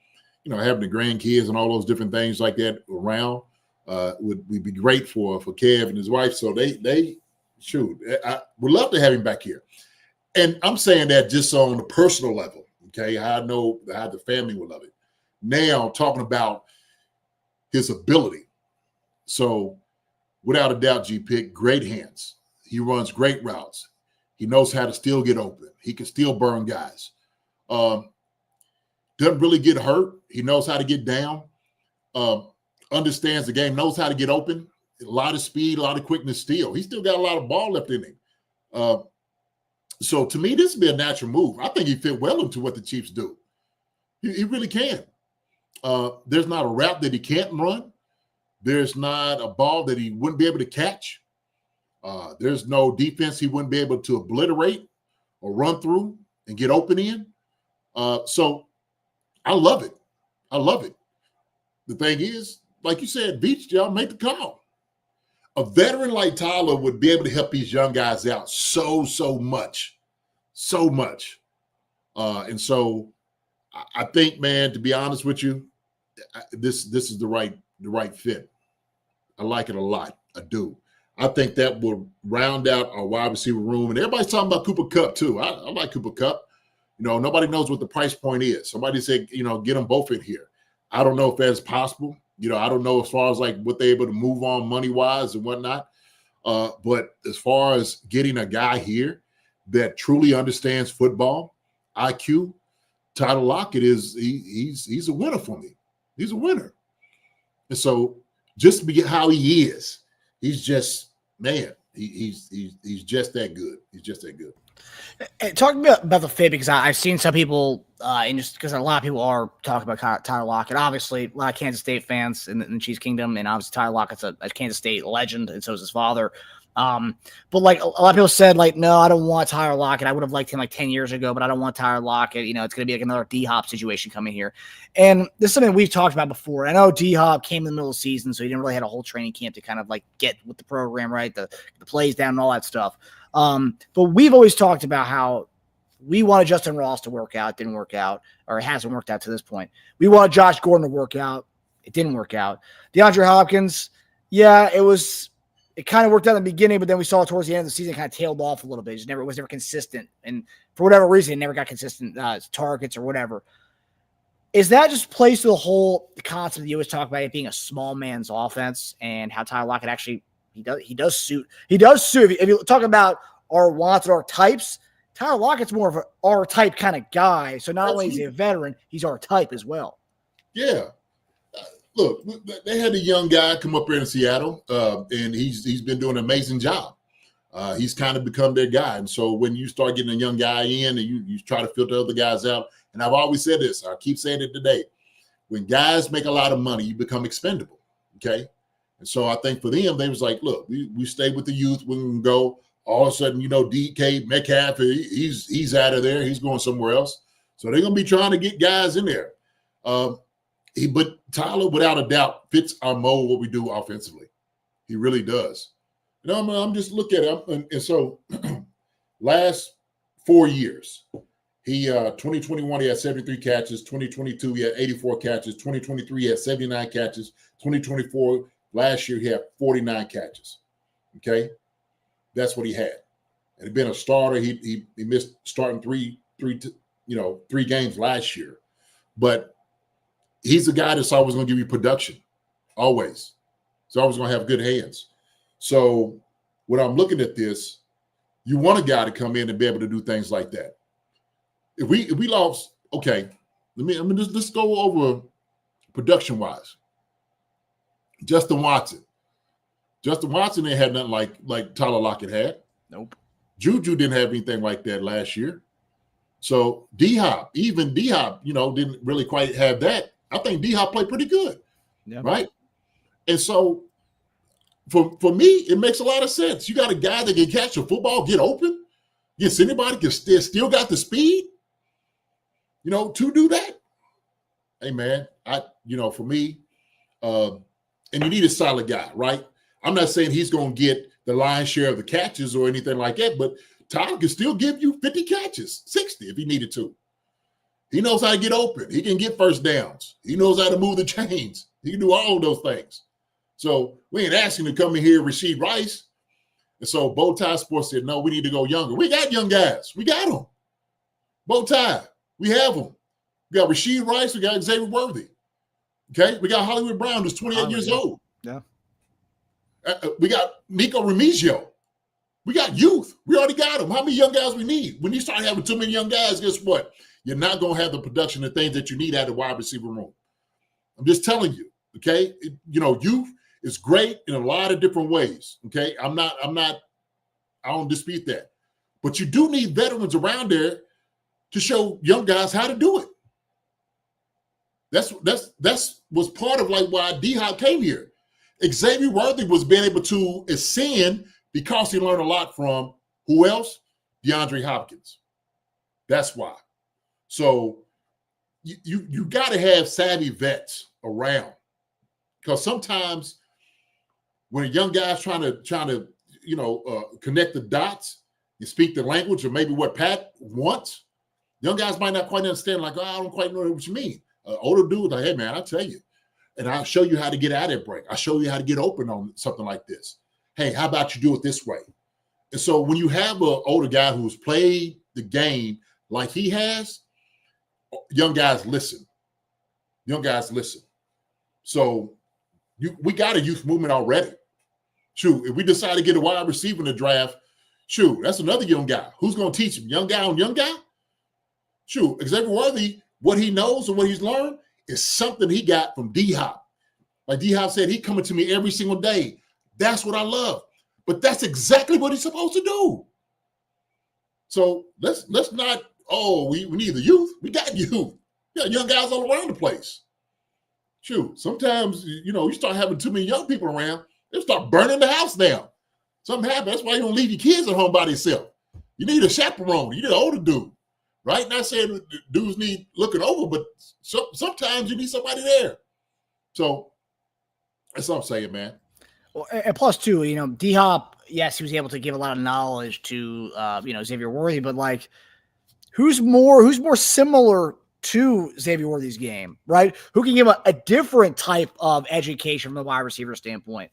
having the grandkids and all those different things like that around, would be great for Kev and his wife. So I would love to have him back here. And I'm saying that just on a personal level, okay? I know how the family would love it. Now talking about his ability. So without a doubt, G-Pick, great hands. He runs great routes. He knows how to still get open. He can still burn guys. Doesn't really get hurt. He knows how to get down. Understands the game, knows how to get open, a lot of speed, a lot of quickness still. He's still got a lot of ball left in him. So to me, this would be a natural move. I think he fit well into what the Chiefs do. He really can. There's not a route that he can't run. There's not a ball that he wouldn't be able to catch. There's no defense he wouldn't be able to obliterate or run through and get open in. So I love it. I love it. The thing is, like you said, Beach, y'all make the call. A veteran like Tyler would be able to help these young guys out so much. And so I think, man, to be honest with you, this is the right fit. I like it a lot. I do. I think that will round out our wide receiver room. And everybody's talking about Cooper Kupp too. I like Cooper Kupp. Nobody knows what the price point is. Somebody said, get them both in here. I don't know if that's possible. I don't know as far as like what they're able to move on money-wise and whatnot. But as far as getting a guy here that truly understands football, IQ, Tyler Lockett he's a winner for me. He's a winner. And so just to be how he is, he's just, man, he's just that good. He's just that good. Talking about the fit, because I've seen some people, and just because a lot of people are talking about Tyler Lockett. Obviously, a lot of Kansas State fans in the Chiefs Kingdom, and obviously Tyler Lockett's a Kansas State legend, and so is his father. But like a lot of people said, like, no, I don't want Tyler Lockett. I would have liked him like 10 years ago, but I don't want Tyler Lockett. You know, it's going to be like another D-Hop situation coming here. And this is something we've talked about before. I know D-Hop came in the middle of the season, so he didn't really have a whole training camp to kind of like get with the program, right? The plays down and all that stuff. But we've always talked about how we wanted Justin Ross to work out. It didn't work out, or it hasn't worked out to this point. We wanted Josh Gordon to work out. It didn't work out. DeAndre Hopkins, yeah, it kind of worked out in the beginning, but then we saw towards the end of the season, it kind of tailed off a little bit. It was never consistent. And for whatever reason, it never got consistent targets or whatever. Is that just plays to the concept that you always talk about it being a small man's offense, and how Tyler Lockett actually, he does suit. If you talk about our wants and our types, Tyler Lockett's more of an our type kind of guy. So not only is he a veteran, he's our type as well. Yeah. Look, they had a young guy come up here in Seattle, and he's been doing an amazing job. He's kind of become their guy. And so when you start getting a young guy in and you try to filter other guys out, and I've always said this, I keep saying it today, when guys make a lot of money, you become expendable, okay? And so I think for them, they was like, look, we stay with the youth, we can go. All of a sudden, DK Metcalf, he's out of there. He's going somewhere else. So they're going to be trying to get guys in there. But Tyler, without a doubt, fits our mold, what we do offensively. He really does. I'm just looking at it. And so last 4 years, 2021, he had 73 catches. 2022, he had 84 catches. 2023, he had 79 catches. 2024, last year, he had 49 catches. Okay? That's what he had. And he'd been a starter. He missed starting three games last year. But he's a guy that's always going to give you production, always. He's always going to have good hands. So when I'm looking at this, you want a guy to come in and be able to do things like that. If we lost, okay, let's go over production-wise. Justin Watson ain't had nothing like Tyler Lockett had. Nope. Juju didn't have anything like that last year. So D-Hop, didn't really quite have that. I think D-Hop played pretty good, right? And so for me, it makes a lot of sense. You got a guy that can catch a football, get open, against anybody, can still got the speed, to do that. Hey, man, for me, and you need a solid guy, right? I'm not saying he's going to get the lion's share of the catches or anything like that, but Tyler can still give you 50 catches, 60 if he needed to. He knows how to get open. He can get first downs. He knows how to move the chains. He can do all of those things. So we ain't asking him to come in here, Rashid Rice. And so Bowtie Sports said, no, we need to go younger. We got young guys. We got them. Bowtie, we have them. We got Rashid Rice. We got Xavier Worthy. Okay? We got Hollywood Brown, who's 28 years old. Yeah. We got Nico Remigio. We got youth. We already got them. How many young guys we need? When you start having too many young guys, guess what? You're not going to have the production and things that you need out of the wide receiver room. I'm just telling you, okay? Youth is great in a lot of different ways, okay? I don't dispute that. But you do need veterans around there to show young guys how to do it. That's was part of like why D-Hop came here. Xavier Worthy was being able to ascend because he learned a lot from who else? DeAndre Hopkins. That's why. So you got to have savvy vets around, because sometimes when a young guy's trying to connect the dots, you speak the language or maybe what Pat wants, young guys might not quite understand. Like, I don't quite know what you mean. Older dude, like, hey man, I'll tell you, and I'll show you how to get out of that break. I'll show you how to get open on something like this. Hey, how about you do it this way? And so when you have an older guy who's played the game like he has, young guys listen. Young guys listen. So we got a youth movement already. Shoot, if we decide to get a wide receiver in the draft, shoot, that's another young guy. Who's going to teach him? Young guy on young guy? Shoot, Xavier Worthy, what he knows and what he's learned is something he got from D-Hop. Like D-Hop said, he coming to me every single day. That's what I love. But that's exactly what he's supposed to do. So let's not, we need the youth. We got youth. Yeah, young guys all around the place. Shoot, sometimes, you start having too many young people around, they'll start burning the house down. Something happens. That's why you don't leave your kids at home by themselves. You need a chaperone. You need an older dude, right? Not saying dudes need looking over, but sometimes you need somebody there. So that's what I'm saying, man. Well, and plus, too, D-Hop, yes, he was able to give a lot of knowledge to, Xavier Worthy, but, like, who's more similar to Xavier Worthy's game, right? Who can give a different type of education from the wide receiver standpoint?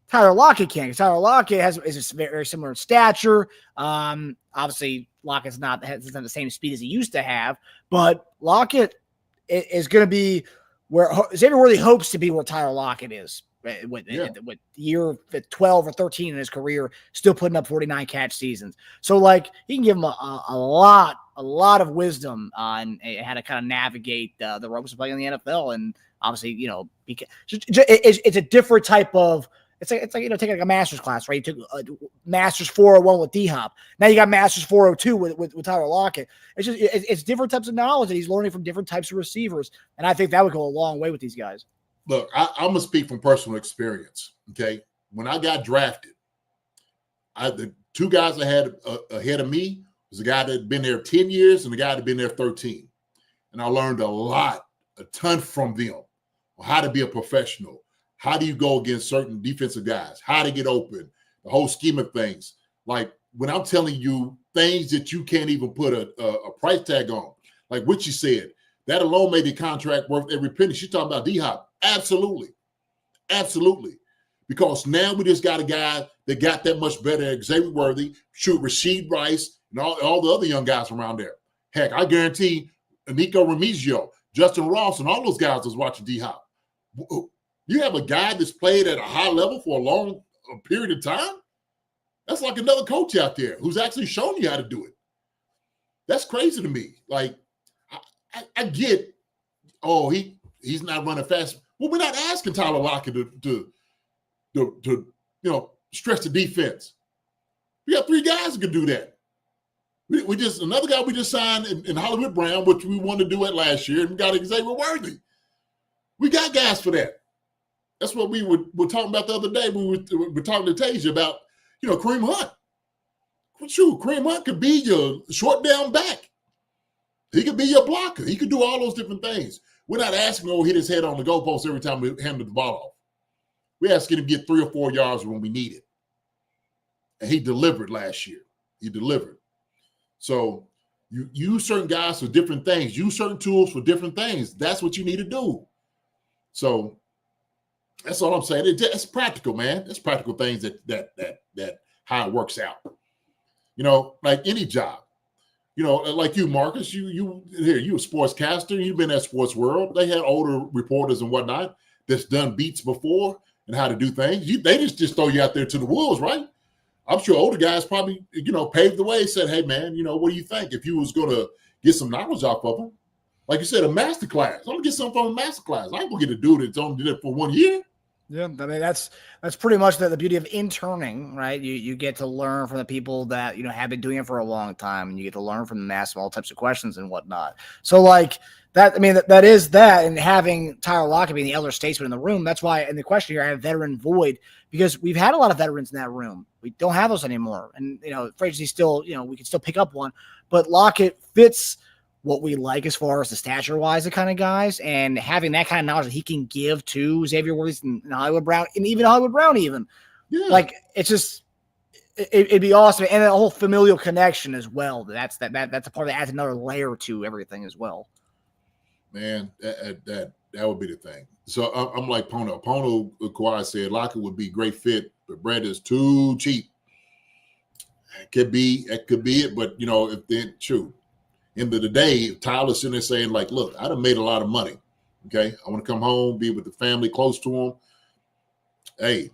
Tyler Lockett can, because Tyler Lockett is very similar in stature. Obviously, Lockett's not the same speed as he used to have, but Lockett is going to be where Xavier Worthy hopes to be where Tyler Lockett is with year 12 or 13 in his career, still putting up 49 catch seasons. So, like, he can give him a lot of wisdom on how to kind of navigate the ropes of playing in the NFL. And obviously, because it's a different type of. It's like taking a master's class, right? You took a master's 401 with D-Hop. Now you got master's 402 with Tyler Lockett. It's different types of knowledge that he's learning from different types of receivers, and I think that would go a long way with these guys. Look, I'm gonna speak from personal experience. Okay, when I got drafted, the two guys I had ahead of me was a guy that had been there 10 years and the guy that had been there 13, and I learned a ton from them on how to be a professional. How do you go against certain defensive guys? How to get open, the whole scheme of things. Like when I'm telling you things that you can't even put a price tag on, like what you said, that alone made the contract worth every penny. She's talking about D-Hop. Absolutely. Absolutely. Because now we just got a guy that got that much better, Xavier Worthy, Rasheed Rice, and all the other young guys around there. Heck, I guarantee Nico Remigio, Justin Ross, and all those guys was watching D-Hop. You have a guy that's played at a high level for a long period of time? That's like another coach out there who's actually shown you how to do it. That's crazy to me. Like, I get, he's not running fast. Well, we're not asking Tyler Lockett to stretch the defense. We got three guys who can do that. Another guy we just signed in Hollywood Brown, which we wanted to do it last year, and we got Xavier Worthy. We got guys for that. That's what we were talking about the other day when we were talking to Tasia about, Kareem Hunt. Shoot, Kareem Hunt could be your short down back. He could be your blocker. He could do all those different things. We're not asking him to hit his head on the goalpost every time we hand the ball off. We're asking him to get 3 or 4 yards when we need it. And he delivered last year. He delivered. So you use certain guys for different things. Use certain tools for different things. That's what you need to do. So that's all I'm saying. It's practical, man. It's practical things that how it works out. Like any job. Like you, Marcus, you a sportscaster. You've been at Sports World. They had older reporters and whatnot that's done beats before and how to do things. They just throw you out there to the wolves, right? I'm sure older guys probably, paved the way, said, hey, man, what do you think? If you was going to get some knowledge off of them, like you said, a master class. I'm going to get something from a master class. I ain't going to get a dude that's only did it for 1 year. Yeah, I mean, that's pretty much the beauty of interning, right? You get to learn from the people that, have been doing it for a long time, and you get to learn from them, ask all types of questions and whatnot. So, like, that, I mean, that is that, and having Tyler Lockett being the elder statesman in the room, that's why in the question here I have veteran void, because we've had a lot of veterans in that room. We don't have those anymore. And, Frazier still, we can still pick up one, but Lockett fits what we like as far as the stature-wise, the kind of guys, and having that kind of knowledge that he can give to Xavier Worthy and Hollywood Brown, and even Hollywood Brown even. Yeah. Like, it's just it'd be awesome. And a whole familial connection as well. That's a part that adds another layer to everything as well. Man, that would be the thing. So I'm like Pono. Pono Kawhi said Lockett would be a great fit, but Brett is too cheap. It could be it, but if they're true. End of the day, if Tyler's sitting there saying, like, look, I done made a lot of money. Okay. I want to come home, be with the family, close to them. Hey,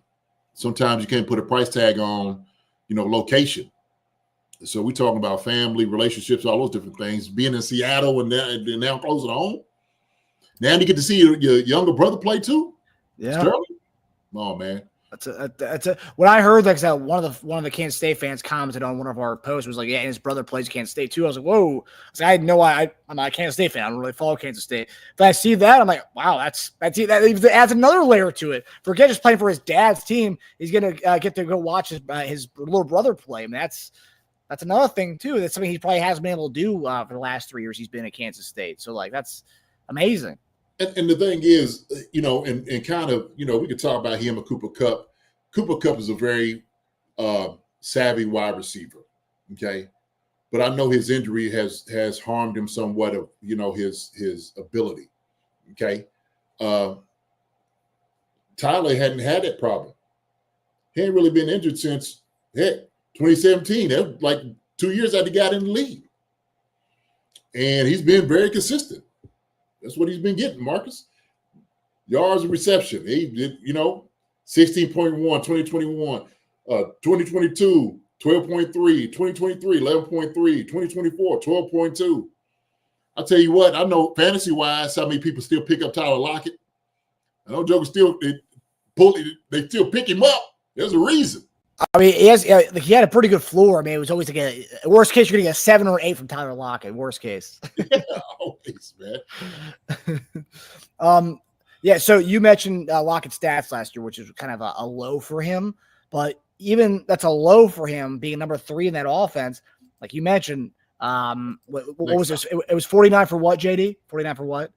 sometimes you can't put a price tag on, location. So we talking about family, relationships, all those different things. Being in Seattle and now close to home. Now you get to see your younger brother play too. Yeah. Sterling. Oh man. That's a when I heard that one of the Kansas State fans commented on one of our posts was like, yeah, and his brother plays Kansas State too. I was like, whoa. I had no idea. I'm not a Kansas State fan. I don't really follow Kansas State. But I see that, I'm like, wow, that adds another layer to it. Forget just playing for his dad's team. He's gonna get to go watch his little brother play. I mean, that's another thing too. That's something he probably hasn't been able to do for the last 3 years he's been at Kansas State. So like that's amazing. And the thing is, and kind of, we could talk about him and Cooper Kupp. Cooper Kupp is a very savvy wide receiver, okay? But I know his injury has harmed him somewhat of, his ability, okay? Tyler hadn't had that problem. He ain't really been injured since, 2017. That was like 2 years after he got in the league. And he's been very consistent. That's what he's been getting, Marcus. Yards of reception. He did, 16.1, 2021, 2022, 12.3, 2023, 11.3, 2024, 12.2. I'll tell you what, I know fantasy-wise how many people still pick up Tyler Lockett. I know Joker they still pick him up. There's a reason. I mean, he had a pretty good floor. I mean, it was always like worst case, you're going to get a 7 or 8 from Tyler Lockett. Worst case. Yeah, always, man. Yeah, so you mentioned Lockett's stats last year, which is kind of a low for him. But even that's a low for him being number 3 in that offense. Like you mentioned, what was this? It was 49 for what, JD? 49 for what?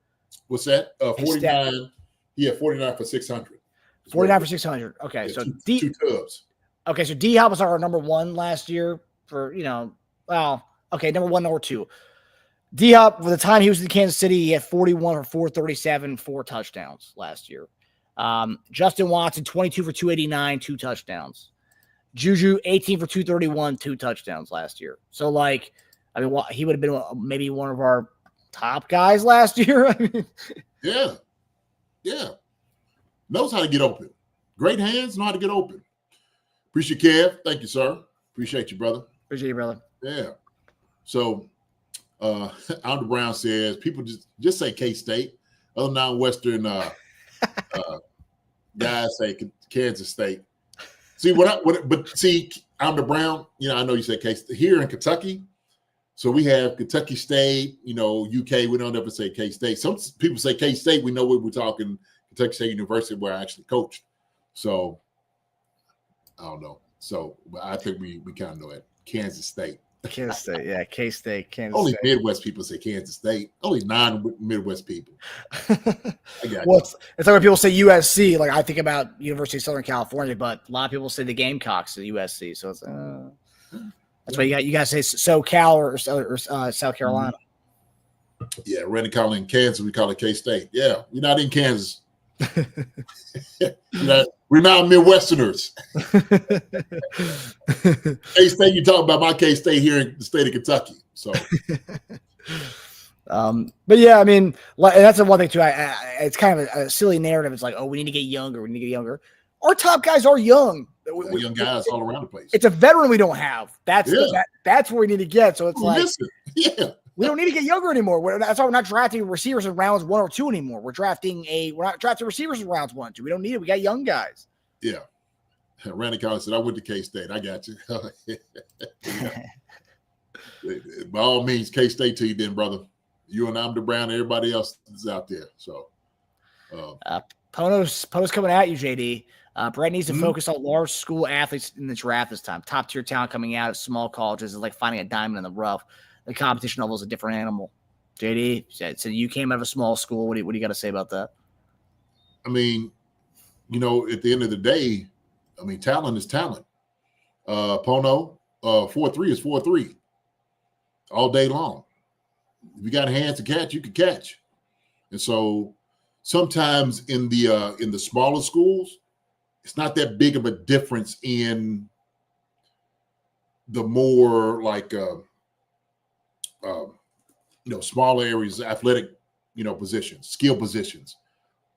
What's that? 49. Yeah, 49 for 600. 49 for 600. Okay, yeah, so two tubs. Okay, so D-Hop was our number 1 last year for, number 1, number 2. D-Hop, for the time he was in Kansas City, he had 41 for 437, 4 touchdowns last year. Justin Watson, 22 for 289, 2 touchdowns. Juju, 18 for 231, 2 touchdowns last year. So, he would have been maybe one of our top guys last year. Yeah. Knows how to get open. Great hands, know how to get open. Appreciate Kev. Thank you, sir. Appreciate you, brother. Appreciate you, brother. Yeah. So, Alder Brown says people just say K-State. Other non-Western guys say Kansas State. See Alder Brown. I know you say K-State here in Kentucky. So we have Kentucky State. UK. We don't ever say K-State. Some people say K-State. We know what we're talking. Kentucky State University, where I actually coached. So I don't know. So I think we kind of know it. Kansas State. Kansas State, yeah, K-State, Kansas Only State. Midwest people say Kansas State. Only non-Midwest people. I got well, it's like when people say USC. Like I think about University of Southern California, but a lot of people say the Gamecocks at USC. So it's that's why you guys say SoCal or South Carolina. Yeah, Randy calling in Kansas, we call it K-State. Yeah, we're not in Kansas. We're not Midwesterners. K-State, you talk about my K-State here in the state of Kentucky. So, but yeah, I mean, that's the one thing too. It's kind of a silly narrative. It's like, oh, we need to get younger. We need to get younger. Our top guys are young. Young guys all around the place. It's a veteran we don't have. That's where we need to get. So it's we don't need to get younger anymore. That's why we're not drafting receivers in rounds 1 or 2 anymore. We're not drafting receivers in rounds 1 and 2. We don't need it. We got young guys. Yeah. Randy Collins said, I went to K-State. I got you. By all means, K-State to you then, brother. You and Amder Brown, everybody else is out there. So Pono's coming at you, JD. Brett needs to focus on large school athletes in the draft this time. Top tier talent coming out of small colleges is like finding a diamond in the rough. The competition level is a different animal. JD, so you came out of a small school. What do you got to say about that? I mean, at the end of the day, talent is talent. Pono, 4-3 is 4-3 all day long. If you got hands to catch, you can catch. And so sometimes in the smaller schools, it's not that big of a difference in the more smaller areas, athletic, positions, skill positions.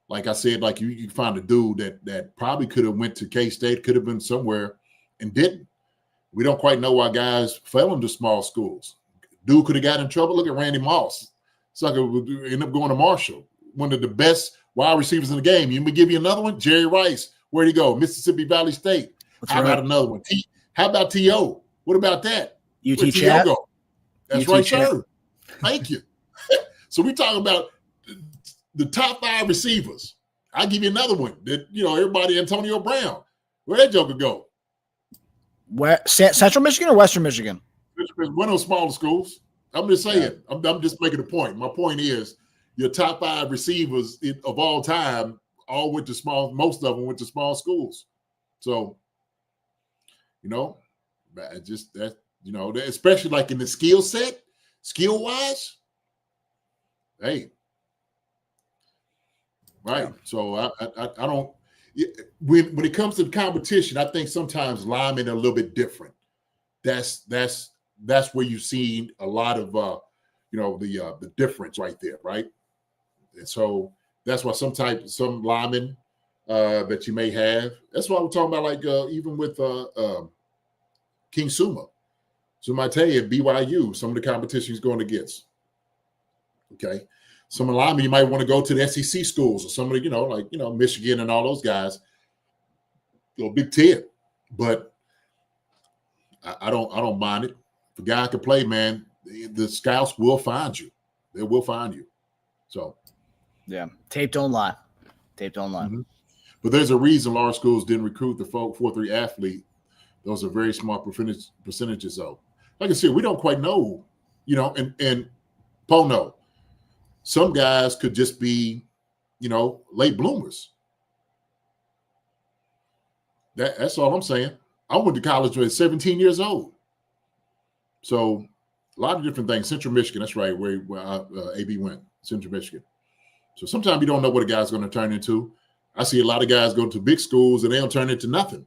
Like I said, like you find a dude that probably could have went to K-State, could have been somewhere and didn't. We don't quite know why guys fell into small schools. Dude could have got in trouble. Look at Randy Moss. Sucker would end up going to Marshall, one of the best wide receivers in the game. You me give you another one? Jerry Rice. Where'd he go? Mississippi Valley State. How about another one? How about T.O.? What about that? UT Where'd Chat. T.O. go? That's UT right, Chat. sir. Thank you. So we talk about the top 5 receivers. I'll give you another one. That everybody, Antonio Brown. Where'd that joker go? Where, Central Michigan or Western Michigan? One of those smaller schools. I'm just saying. Yeah. I'm just making a point. My point is, your top 5 receivers of all time all went to small. Most of them went to small schools. So, just that. Especially like in the skill set, skill wise. Hey, right. Yeah. So I don't. When it comes to the competition, I think sometimes linemen are a little bit different. That's where you see a lot of the difference right there, right? And so that's why some linemen that you may have. That's why we're talking about, like even with King Suma. So I might tell you at BYU, some of the competition he's going against. Okay. Some linemen you might want to go to the SEC schools or some of the, Michigan and all those guys, Big Ten. But I don't mind it. If a guy can play, man, the scouts will find you. They will find you. So yeah. Tape don't lie. Tape don't lie. Mm-hmm. But there's a reason large schools didn't recruit the 4-3 athlete. Those are very small percentages though. Like I said, we don't quite know, and Pono. Some guys could just be, late bloomers. That's all I'm saying. I went to college when I was 17 years old. So a lot of different things. Central Michigan, that's right, where AB went, Central Michigan. So sometimes you don't know what a guy's going to turn into. I see a lot of guys go to big schools and they don't turn into nothing.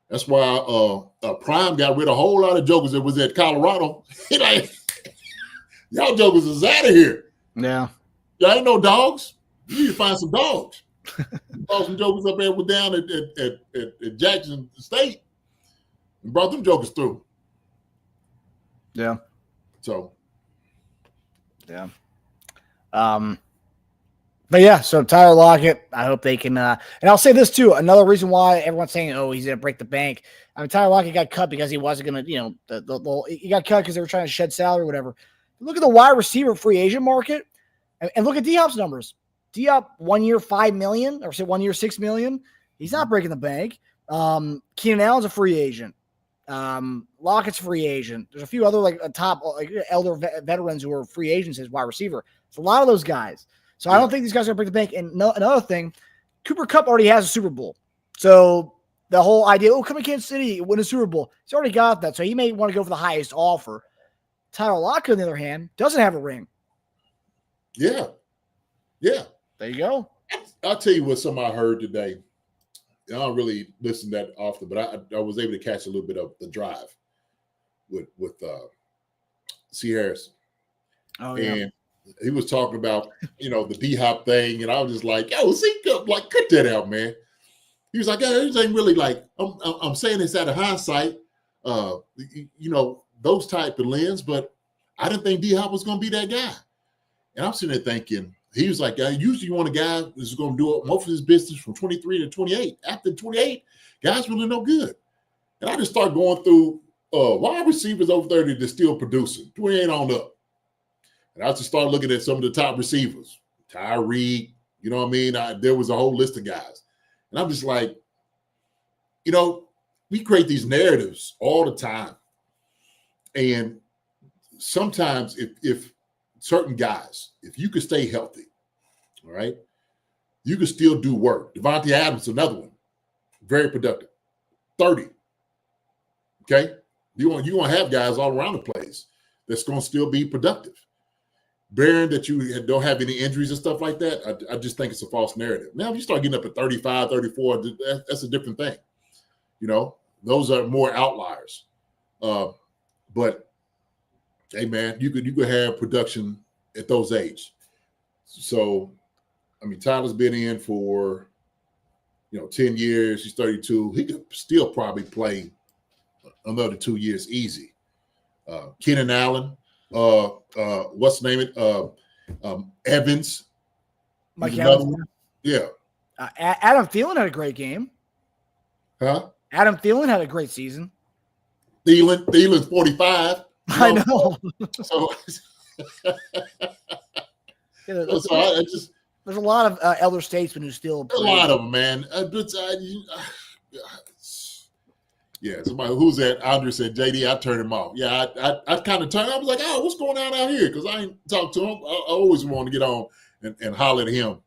That's why Prime got rid of a whole lot of jokers that was at Colorado. Like, y'all jokers is out of here. Yeah. Y'all ain't no dogs. You need to find some dogs. Saw some jokers up there were down at Jackson State and brought them jokers through. Yeah. So. Yeah. But yeah, so Tyler Lockett, I hope they can. And I'll say this too. Another reason why everyone's saying, "Oh, he's going to break the bank." I mean, Tyler Lockett got cut because he wasn't going to, he got cut because they were trying to shed salary or whatever. Look at the wide receiver free agent market, and look at D-Hop's numbers. D-Hop 1 year $5 million, or say 1 year $6 million. He's not breaking the bank. Keenan Allen's a free agent. Lockett's free agent. There's a few other top elder veterans who are free agents as wide receiver. It's a lot of those guys. So I don't think these guys are going to break the bank. And another thing, Cooper Kupp already has a Super Bowl. So the whole idea, come to Kansas City, win a Super Bowl, he's already got that. So he may want to go for the highest offer. Tyler Lockett, on the other hand, doesn't have a ring. Yeah. Yeah. There you go. I'll tell you what somebody I heard today. I don't really listen that often, but I was able to catch a little bit of the drive with C. Harris. Oh, yeah. And he was talking about, the D-Hop thing, and I was just like, yo, cut that out, man. He was like, yeah, this ain't really I'm saying this out of hindsight, those type of lens, but I didn't think D-Hop was going to be that guy. And I'm sitting there thinking, he was like, usually you want a guy who's going to do most of his business from 23 to 28. After 28, guys really no good. And I just started going through wide receivers over 30 that's still producing, 28 on up. And I just started looking at some of the top receivers, Tyreek, you know what I mean? There was a whole list of guys. And I'm just like, we create these narratives all the time. And sometimes if certain guys, if you could stay healthy, all right, you could still do work. Devontae Adams, another one, very productive, 30. Okay, you want to have guys all around the place that's going to still be productive. Bearing that you don't have any injuries and stuff like that, I just think it's a false narrative. Now, if you start getting up at 35, 34, that's a different thing. Those are more outliers. But hey, man, you could have production at those age. So, I mean, Tyler's been in for 10 years. He's 32. He could still probably play another 2 years easy. Keenan Allen, what's the name? Evans. Mike Another Evans. one. Yeah. Adam Thielen had a great game. Huh? Adam Thielen had a great season. Thielen's 45. I know. So, Yeah, there's a lot of elder statesmen who still a lot of them, man. Yeah, somebody who's that? Andre said, JD, I turned him off. Yeah, I kind of turned. I was like, oh, what's going on out here? Because I ain't talked to him. I always want to get on and holler at him.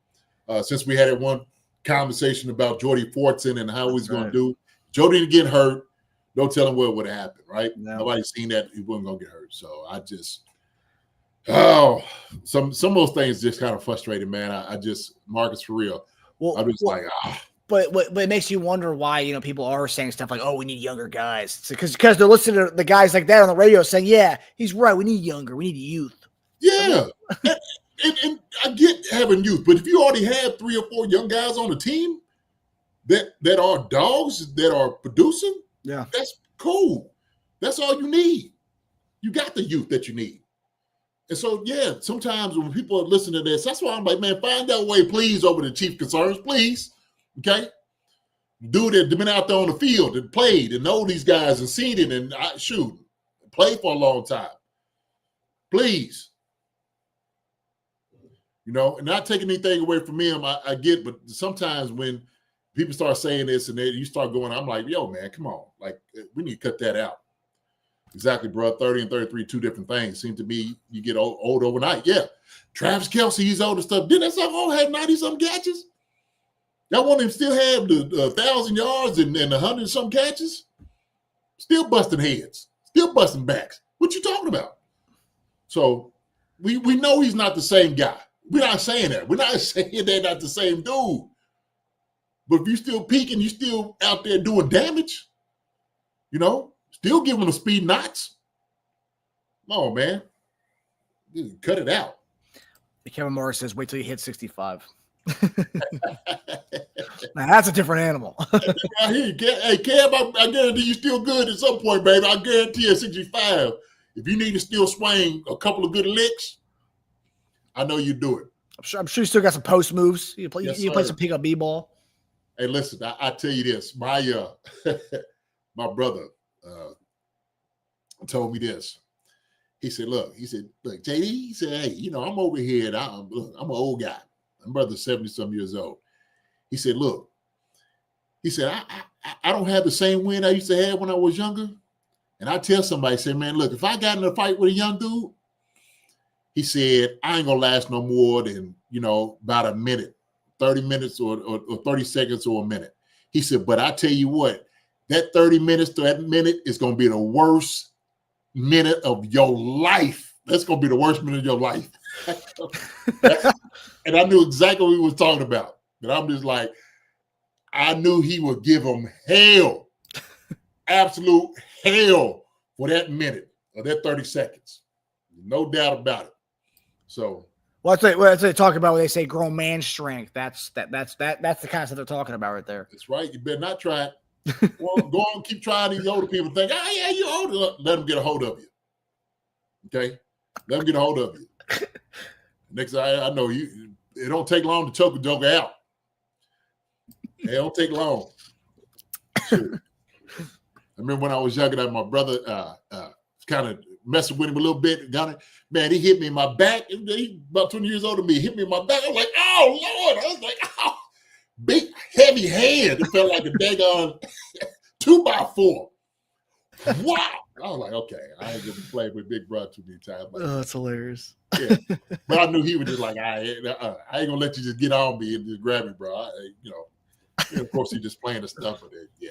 Since we had that one conversation about Jordy Fortson and how he's going to do. Jody didn't get hurt. No telling what would have happened, right? No. Nobody's seen that he wasn't going to get hurt. So I just, some of those things just kind of frustrated, man. I just, Marcus, for real. Well, I'm just But it makes you wonder why, people are saying stuff like, oh, we need younger guys. Because they're listening to the guys like that on the radio saying, yeah, he's right. We need younger. We need youth. Yeah. and I get having youth, but if you already have 3 or 4 young guys on the team that are dogs, that are producing, yeah, that's cool. That's all you need. You got the youth that you need. And so, yeah, sometimes when people are listening to this, that's why I'm like, man, find that way, please, over the Chief concerns, please. Okay? Dude that been out there on the field and played and know these guys and seen it and played for a long time. Please. And not taking anything away from him, I get, but sometimes when people start saying this and you start going, I'm like, yo, man, come on. Like, we need to cut that out. Exactly, bro. 30 and 33, 2 different things. Seem to me you get old overnight. Yeah. Travis Kelce, he's old and stuff. Didn't that stuff all have 90-something catches? Y'all want him still have the 1,000 yards and 100-some catches? Still busting heads. Still busting backs. What you talking about? So we know he's not the same guy. We're not saying that. We're not saying they're not the same dude. But if you're still peaking, you're still out there doing damage, still giving them speed knots. Come on, man. Just cut it out. Kevin Morris says, wait till you hit 65. Now, that's a different animal. I hear you. Hey, Kev, I guarantee you still good at some point, baby. I guarantee you at 65. If you need to still swing a couple of good licks, I know you do it. I'm sure you still got some post moves. You play some pick up b-ball. Hey, listen, I tell you this. My brother told me this. He said, look, JD, he said, hey, I'm over here. And I'm an old guy. My brother's 70-some years old. He said, look, I don't have the same win I used to have when I was younger. And I tell somebody, say, man, look, if I got in a fight with a young dude, he said, I ain't going to last no more than, about a minute, 30 minutes or 30 seconds or a minute. He said, but I tell you what, that 30 minutes to that minute is going to be the worst minute of your life. That's going to be the worst minute of your life. And I knew exactly what he was talking about. And I'm just like, I knew he would give him hell, absolute hell for that minute or that 30 seconds. No doubt about it. So, what they talk about when they say grown man strength. That's the kind of stuff they're talking about right there. That's right. You better not try it. Well, go on, keep trying. These older people think, oh yeah, you're older. Let them get a hold of you. Okay, let them get a hold of you. Next thing I know, it don't take long to choke a joker out. It don't take long. Sure. I remember when I was younger, that my brother kind of messing with him a little bit. Man, he hit me in my back. He about 20 years older than me. He hit me in my back. I was like, oh, Lord. I was like, oh. Big, heavy hand. It felt like a daggone 2x4. Wow. I was like, okay, I ain't going to play with Big Brother too many times. Oh, that's hilarious. Yeah. But I knew he was just like, I ain't going to let you just get on me and just grab me, bro. Of course, he just playing the stuff with it. Yeah.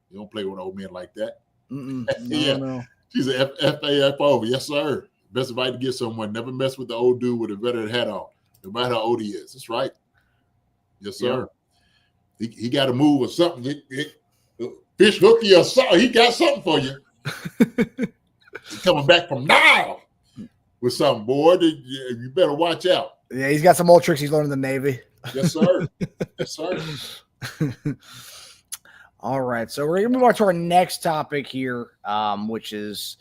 You don't play with old men like that. No. She's an FAFO. Yes, sir. Best advice to give someone: never mess with the old dude with a veteran hat on, no matter how old he is. That's right. Yes, sir. Yeah. He got to move or something. Fish hooky or something. He got something for you. He's coming back from now with something, boy. You better watch out. Yeah, he's got some old tricks he's learned in the Navy. Yes, sir. Yes, sir. All right, so we're gonna move on to our next topic here, which is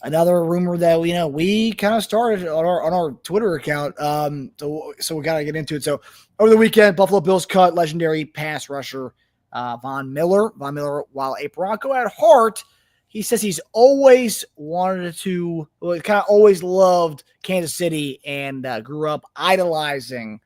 another rumor that we kind of started on our Twitter account. So we gotta get into it. So over the weekend, Buffalo Bills cut legendary pass rusher Von Miller. Von Miller, while a Bronco at heart, he says he's always wanted to, kind of always loved Kansas City and grew up idolizing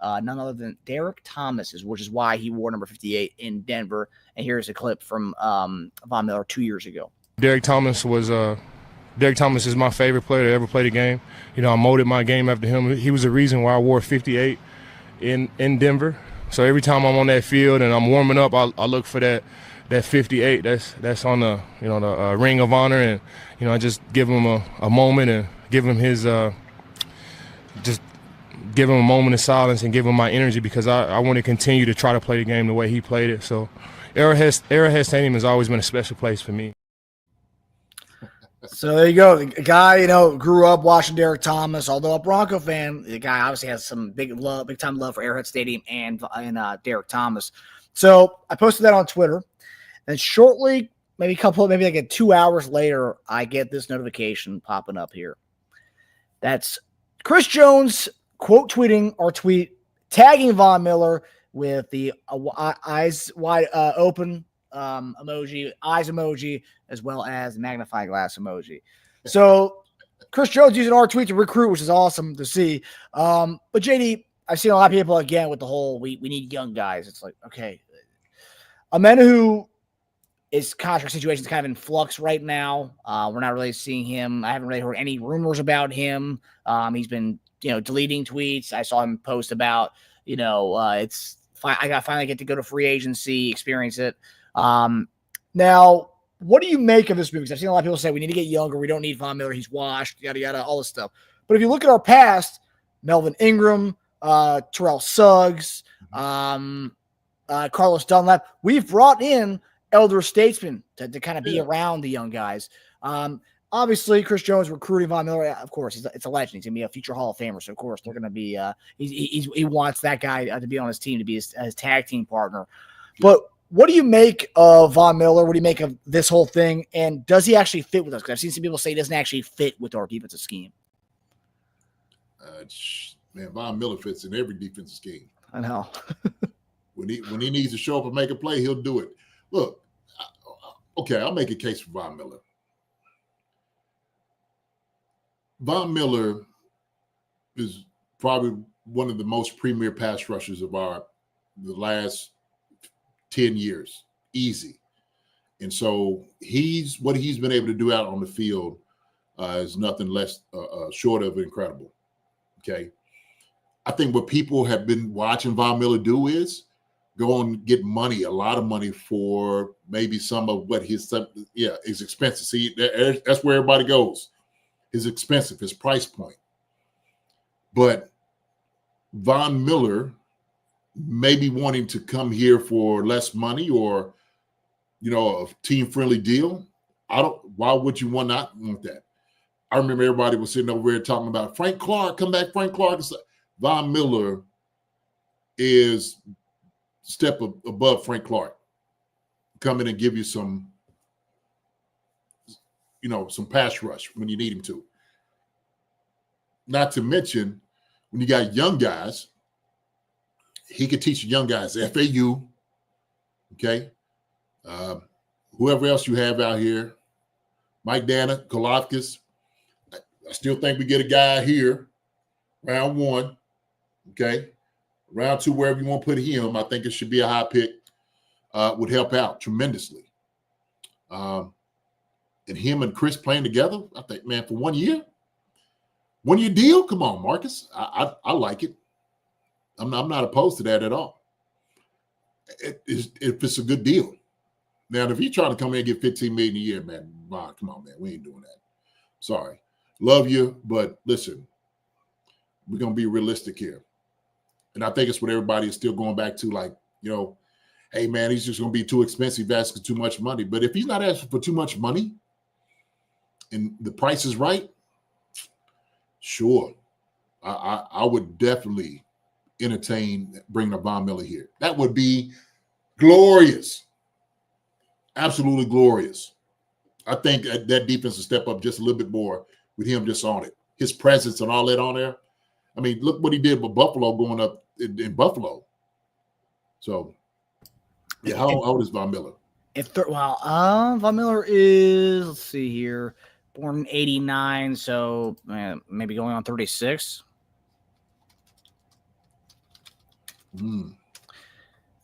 none other than Derek Thomas, which is why he wore number 58 in Denver. And here's a clip from Von Miller 2 years ago. Derek Thomas is my favorite player to ever play the game. I molded my game after him. He was the reason why I wore 58 in Denver. So every time I'm on that field and I'm warming up, I look for that 58 that's on the the Ring of Honor, and I just give him a moment and give him his just give him a moment of silence and give him my energy, because I want to continue to try to play the game the way he played it. So Arrowhead Stadium has always been a special place for me. So there you go. The guy, grew up watching Derek Thomas. Although a Bronco fan, the guy obviously has some big time love for Arrowhead Stadium and Derek Thomas. So I posted that on Twitter, and shortly, maybe like 2 hours later, I get this notification popping up here. That's Chris Jones quote tweeting our tweet, tagging Von Miller with the eyes wide open emoji, eyes emoji, as well as magnifying glass emoji. So Chris Jones using our tweet to recruit, which is awesome to see. But JD, I've seen a lot of people again with the whole we need young guys. It's like, okay, a man who his contract situation is kind of in flux right now. We're not really seeing him. I haven't really heard any rumors about him. He's been deleting tweets. I saw him post about it's fine. I got finally get to go to free agency, experience it. Now, what do you make of this move? Because I've seen a lot of people say we need to get younger. We don't need Von Miller. He's washed, yada, yada, all this stuff. But if you look at our past, Melvin Ingram, Terrell Suggs, Carlos Dunlap, we've brought in elder statesmen to kind of be around the young guys. Obviously, Chris Jones recruiting Von Miller. Of course, it's a legend. He's going to be a future Hall of Famer. So, of course, they're going to be he wants that guy to be on his team, to be his tag team partner. But what do you make of Von Miller? What do you make of this whole thing? And does he actually fit with us? Because I've seen some people say he doesn't actually fit with our defensive scheme. Man, Von Miller fits in every defensive scheme. I know. when he needs to show up and make a play, he'll do it. Look, okay, I'll make a case for Von Miller. Von Miller is probably one of the most premier pass rushers of the last 10 years, easy. And so what he's been able to do out on the field is nothing less short of incredible. Okay. I think what people have been watching Von Miller do is go and get money, a lot of money for maybe some of what his expensive. See, that's where everybody goes. Is expensive, his price point. But Von Miller maybe wanting to come here for less money or, a team-friendly deal. Why would you not want that? I remember everybody was sitting over here talking about Frank Clark, come back, Frank Clark. Von Miller is a step above Frank Clark. Come in and give you some pass rush when you need him to. Not to mention, when you got young guys, he could teach young guys, FAU, okay? Whoever else you have out here, Mike Dana, Golovkis. I still think we get a guy here, round 1, okay? Round 2, wherever you want to put him, I think it should be a high pick, would help out tremendously. And him and Chris playing together, I think, man, for 1 year, 1 year deal. Come on, Marcus. I like it. I'm not opposed to that at all. If it's a good deal. Now, if you're trying to come in and get $15 million a year, man, come on, man, we ain't doing that. Sorry, love you, but listen, we're gonna be realistic here, and I think it's what everybody is still going back to. Like, hey, man, he's just gonna be too expensive, asking too much money. But if he's not asking for too much money, and the price is right, sure, I would definitely entertain bringing a Von Miller here. That would be glorious. absolutely glorious. I think that defense will step up just a little bit more with him just on it. His presence and all that on there. I mean, look what he did with Buffalo going up in Buffalo. So, yeah, how old is Von Miller? Von Miller is, let's see here, born in 89, so maybe going on 36.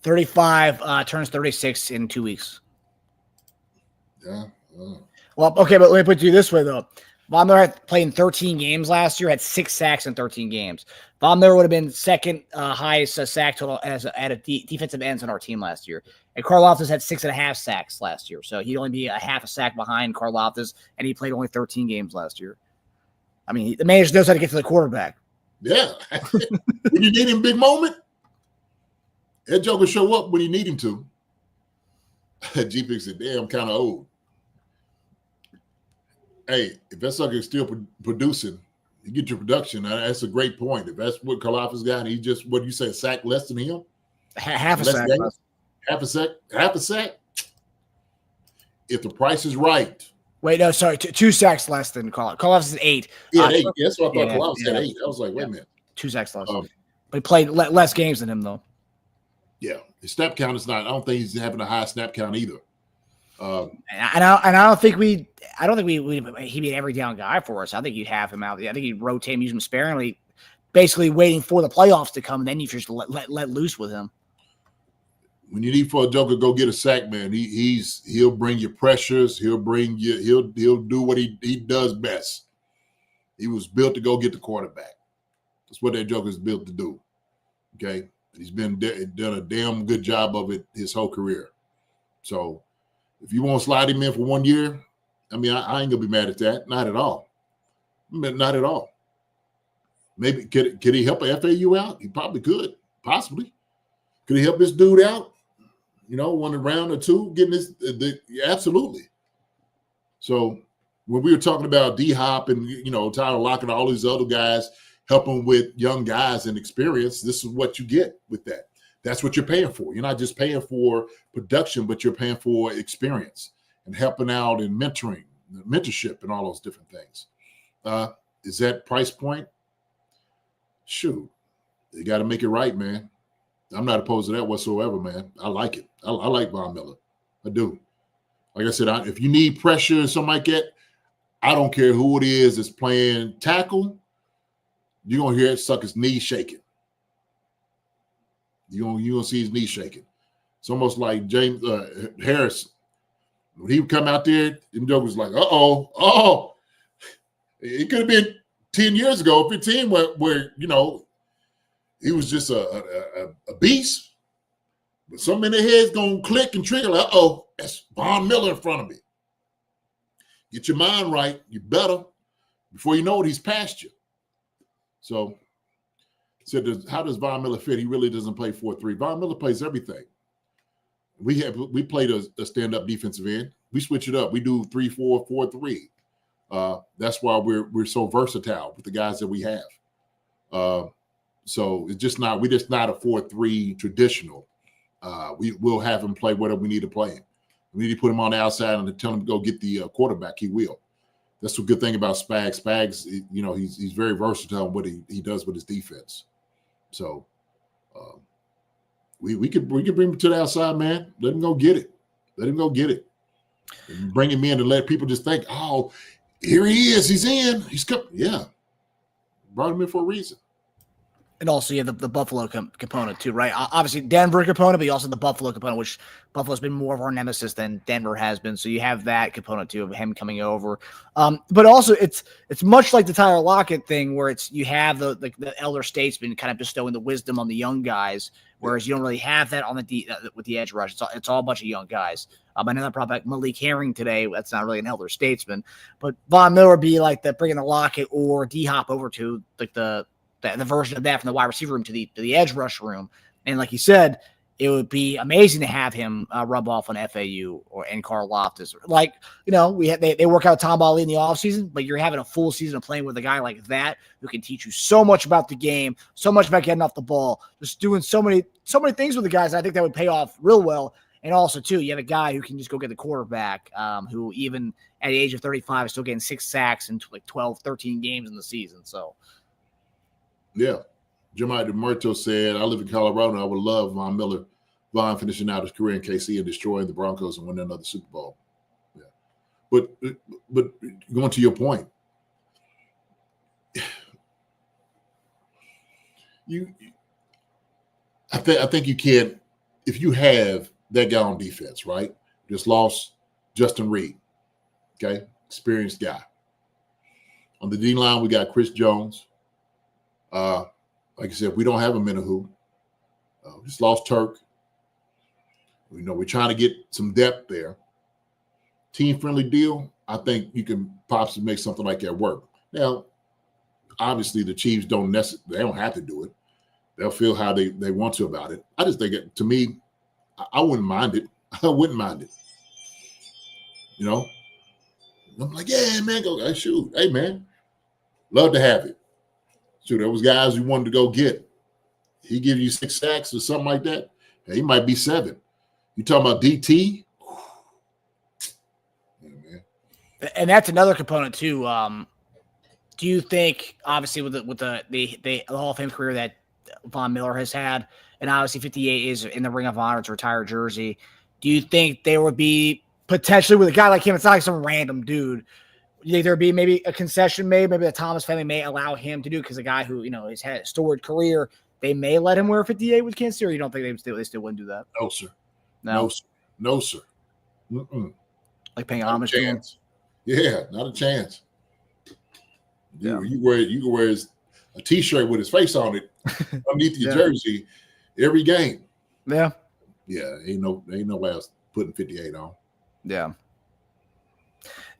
35, turns 36 in 2 weeks. Yeah. Well, okay, but let me put it to you this way, though. Von Miller had played in 13 games last year, had 6 sacks in 13 games. Von Miller would have been second highest sack total at a defensive ends on our team last year. And Karlaftis had 6.5 sacks last year, so he'd only be a half a sack behind Karlaftis, and he played only 13 games last year. I mean, the man just knows how to get to the quarterback. Yeah. When you need him big moment, that joker show up when you need him to. G-Pick said, damn, I'm kind of old. Hey, if that sucker is still producing, you get your production. That's a great point. If that's what Karlaftis got, and he just, what do you say, a sack less than him? Half a sack. Half a sack? Half a sack? If the price is right. Wait, no, sorry, 2 sacks less than Karlaftis. Karlaftis is 8. Yeah, 8. That's what I thought. Karlaftis had 8. I was like, wait a minute. 2 sacks less. But he played less games than him, though. Yeah, his snap count is not. I don't think he's having a high snap count either. And I don't think he'd be an every down guy for us. I think you'd have him out. I think you'd rotate him, use him sparingly, basically waiting for the playoffs to come, and then you just let loose with him. When you need for a joker to go get a sack, man, he'll bring you pressures. He'll do what he does best. He was built to go get the quarterback. That's what that joker is built to do. Okay, he's done a damn good job of it his whole career. So if you want to slide him in for 1 year, I mean, I ain't gonna be mad at that. Not at all. Not at all. Maybe could he help a FAU out? He probably could, possibly. Could he help this dude out? You know, 1 round or 2, getting this. Absolutely. So when we were talking about D-Hop and Tyler Lockett and all these other guys helping with young guys and experience, this is what you get with that. That's what you're paying for. You're not just paying for production, but you're paying for experience and helping out and mentorship and all those different things. Is that price point? Shoot, you got to make it right, man. I'm not opposed to that whatsoever, man. I like it. I like Von Miller. I do. Like I said, if you need pressure or something like that, I don't care who it is that's playing tackle. You're going to hear it suck his knee shaking. You're going to see his knee shaking. It's almost like James Harris. When he would come out there, and Joe was like, uh-oh. It could have been 10 years ago, 15, where he was just a beast. But something in their head's going to click and trigger, like, uh-oh, that's Von Miller in front of me. Get your mind right. You better. Before you know it, he's past you. So how does Von Miller fit? He really doesn't play 4-3. Von Miller plays everything. We played a stand-up defensive end. We switch it up. We do 3-4, 4-3. That's why we're so versatile with the guys that we have. So it's just not. We're just not a 4-3 traditional. We'll have him play whatever we need to play him. We need to put him on the outside and tell him to go get the quarterback. He will. That's the good thing about Spags. Spags, he's very versatile in what he does with his defense. So we could bring him to the outside, man. Let him go get it. And bring him in and let people just think, oh, here he is. He's in. He's coming. Yeah. Brought him in for a reason. And also you have the Buffalo component too, right? Obviously Denver component, but you also have the Buffalo component, which Buffalo's been more of our nemesis than Denver has been. So you have that component too of him coming over. But also it's much like the Tyler Lockett thing, where you have the elder statesman kind of bestowing the wisdom on the young guys, whereas you don't really have that on with the edge rush. It's all a bunch of young guys. I know that probably like Malik Herring today. That's not really an elder statesman, but Von Miller would be like bringing the Lockett or D-Hop over to like the version of that from the wide receiver room to the edge rush room. And like you said, it would be amazing to have him rub off on FAU and Karlaftis. Like, they work out Tom Bali in the offseason, but you're having a full season of playing with a guy like that who can teach you so much about the game, so much about getting off the ball, just doing so many things with the guys. I think that would pay off real well. And also, too, you have a guy who can just go get the quarterback, who even at the age of 35 is still getting 6 sacks in like 12, 13 games in the season. So, yeah. Jeremiah DeMurto said, I live in Colorado, and I would love Von finishing out his career in KC and destroying the Broncos and winning another Super Bowl. Yeah. But going to your point, I think you can't, if you have that guy on defense, right? Just lost Justin Reed, okay? Experienced guy. On the D line, we got Chris Jones. Like I said, we don't have a Minahu. Just lost Turk. We're trying to get some depth there. Team-friendly deal, I think you can possibly make something like that work. Now, obviously, the Chiefs they don't have to do it. They'll feel how they want to about it. I just think, to me, I wouldn't mind it. I wouldn't mind it. I'm like, yeah, man, go shoot. Hey, man, love to have it. Shoot, there was guys you wanted to go get. He give you 6 sacks or something like that. He might be 7. You talking about DT? Yeah, man. And that's another component too. Do you think, obviously, with the Hall of Fame career that Von Miller has had, and obviously 58 is in the Ring of Honor, it's a retired jersey, do you think there would be potentially with a guy like him, it's not like some random dude, you think there'd be maybe a concession made, maybe the Thomas family may allow him to do, because a guy who, has had a storied career, they may let him wear 58 with Kansas City, or you don't think they still wouldn't do that? No, sir. No, No, sir. Mm-mm. Like paying Not homage to him? Yeah, not a chance. Yeah. You can wear a T-shirt with his face on it underneath your jersey every game. Yeah. Yeah, ain't no way I was putting 58 on. Yeah.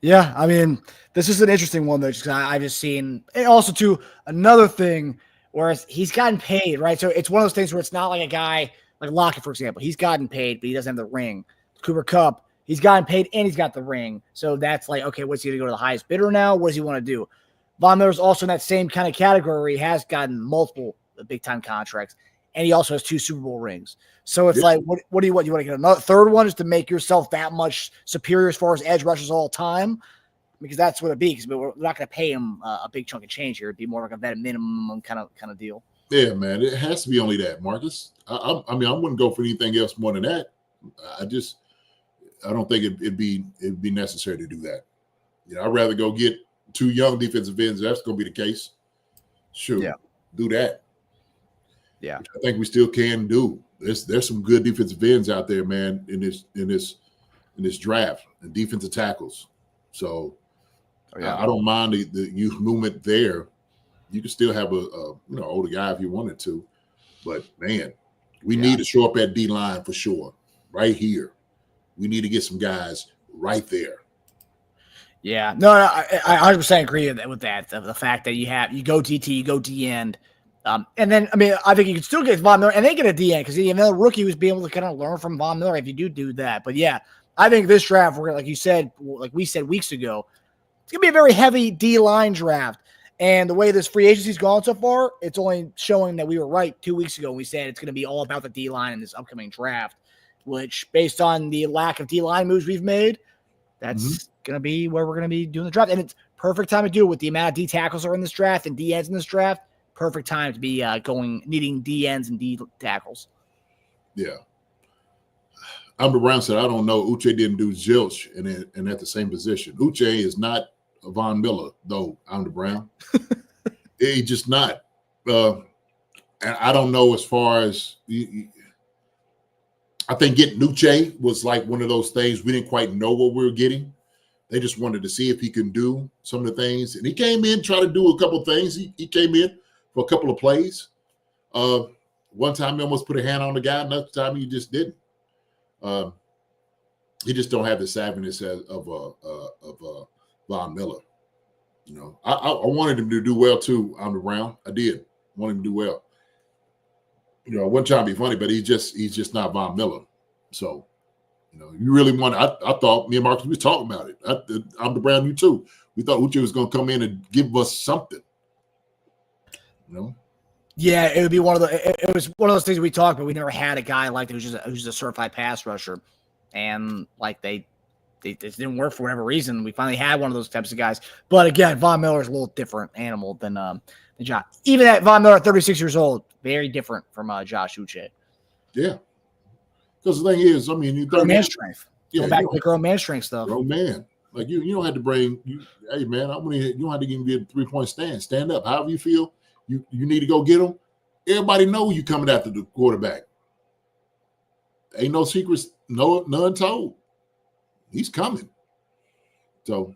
Yeah, I mean, this is an interesting one, though, because I've just seen – and also, too, another thing where he's gotten paid, right? So it's one of those things where it's not like a guy like Lockett, for example. He's gotten paid, but he doesn't have the ring. Cooper Kupp, he's gotten paid and he's got the ring. So that's like, okay, what's he going to go to the highest bidder now? What does he want to do? Von Miller's also in that same kind of category where he has gotten multiple big-time contracts, and he also has 2 Super Bowl rings. So it's like, what do you want? You want to get another third one just to make yourself that much superior as far as edge rushers all time? Because that's what it'd be. Because we're not going to pay him a big chunk of change here. It'd be more like a vet minimum kind of deal. Yeah, man, it has to be only that, Marcus. I mean, I wouldn't go for anything else more than that. I don't think it'd be necessary to do that. I'd rather go get 2 young defensive ends. That's going to be the case. Sure, do that. Yeah, which I think we still can do. There's some good defensive ends out there, man, in this draft, and defensive tackles. So I don't mind the youth movement there. You can still have a older guy if you wanted to, but man, we need to show up at D line for sure. Right here, we need to get some guys right there. Yeah, no, I 100% agree with that. The fact that you go DT, you go D end. And then, I mean, I think you can still get Von Miller, and they get a DN because the rookie was being able to kind of learn from Von Miller if you do that. But yeah, I think this draft, like you said, like we said weeks ago, it's gonna be a very heavy D line draft. And the way this free agency's gone so far, it's only showing that we were right 2 weeks ago when we said it's gonna be all about the D line in this upcoming draft. Which, based on the lack of D line moves we've made, that's gonna be where we're gonna be doing the draft, and it's perfect time to do it with the amount of D tackles are in this draft and D ends in this draft. Perfect time to be needing D ends and D tackles. Yeah. Amber Brown said, I don't know. Uche didn't do zilch and at the same position. Uche is not Von Miller, though, Amber Brown. He's just not. And I don't know as far as I think getting Uche was like one of those things we didn't quite know what we were getting. They just wanted to see if he can do some of the things. And he came in, tried to do a couple of things. He came in for a couple of plays. One time he almost put a hand on the guy. Another time he just didn't. He just don't have the savviness of Von Miller. I wanted him to do well too on the round. I did want him to do well. I wasn't trying to be funny, but he's just not Von Miller. So, you really want. I thought me and Marcus was talking about it. I'm the Brown, you too. We thought Uche was going to come in and give us something. Yeah, it would be one of the. It was one of those things we talked, but we never had a guy like that who's a certified pass rusher. and like they didn't work for whatever reason. We finally had one of those types of guys. But again, Von Miller is a little different animal than Josh. Even at Von Miller at 36 years old, very different from Josh Uche. Yeah. Because the thing is, I mean, you grown man strength. Yeah, go back to the grown man strength stuff. Grown man. Like you don't have to bring hey man, you don't have to even get a 3-point stand. Stand up. However you feel, you need to go get them. Everybody know you coming after the quarterback. Ain't no secrets, none told. He's coming. So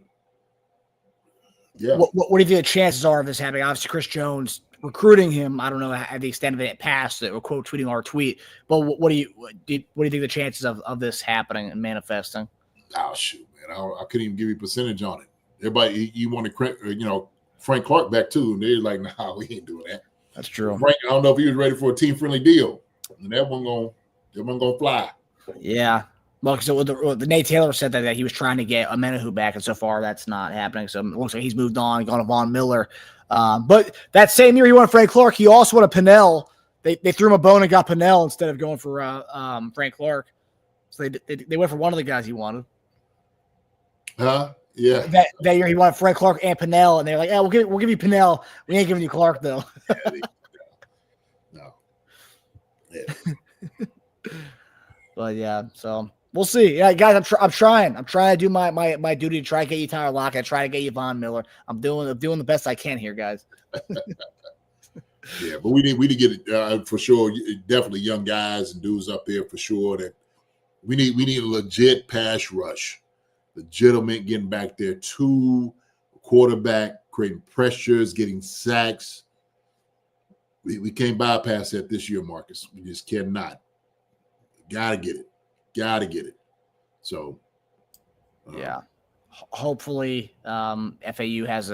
yeah. What do you think the chances are of this happening? Obviously, Chris Jones recruiting him. I don't know at the extent of it past that we're quote tweeting our tweet. But what do you think the chances of this happening and manifesting? Oh shoot, man! I couldn't even give you a percentage on it. Everybody, you want to, Frank Clark back too, and they're like, "Nah, we ain't doing that." That's true. Frank, I don't know if he was ready for a team-friendly deal, and that one gonna fly. Yeah. Well, so the Nate Taylor said that he was trying to get Amenahu back, and so far that's not happening. So it looks like he's moved on, gone to Von Miller. But that same year he wanted Frank Clark, he also wanted Pinnell. They threw him a bone and got Pinnell instead of going for Frank Clark. So they went for one of the guys he wanted. Huh? Yeah. That year he wanted Frank Clark and Pinnell, and they're like, "Yeah, we'll give you Pinnell. We ain't giving you Clark though." No. Yeah. But yeah, so we'll see. Yeah, guys, I'm trying. I'm trying to do my duty to try to get you Tyler Lockett, try to get you Von Miller. I'm doing the best I can here, guys. Yeah, but we need to get it for sure. Definitely young guys and dudes up there for sure. That we need a legit pass rush, legitimate getting back there to quarterback, creating pressures, getting sacks. We can't bypass that this year, Marcus. We just cannot. Gotta get it. So, yeah. Hopefully, FAU has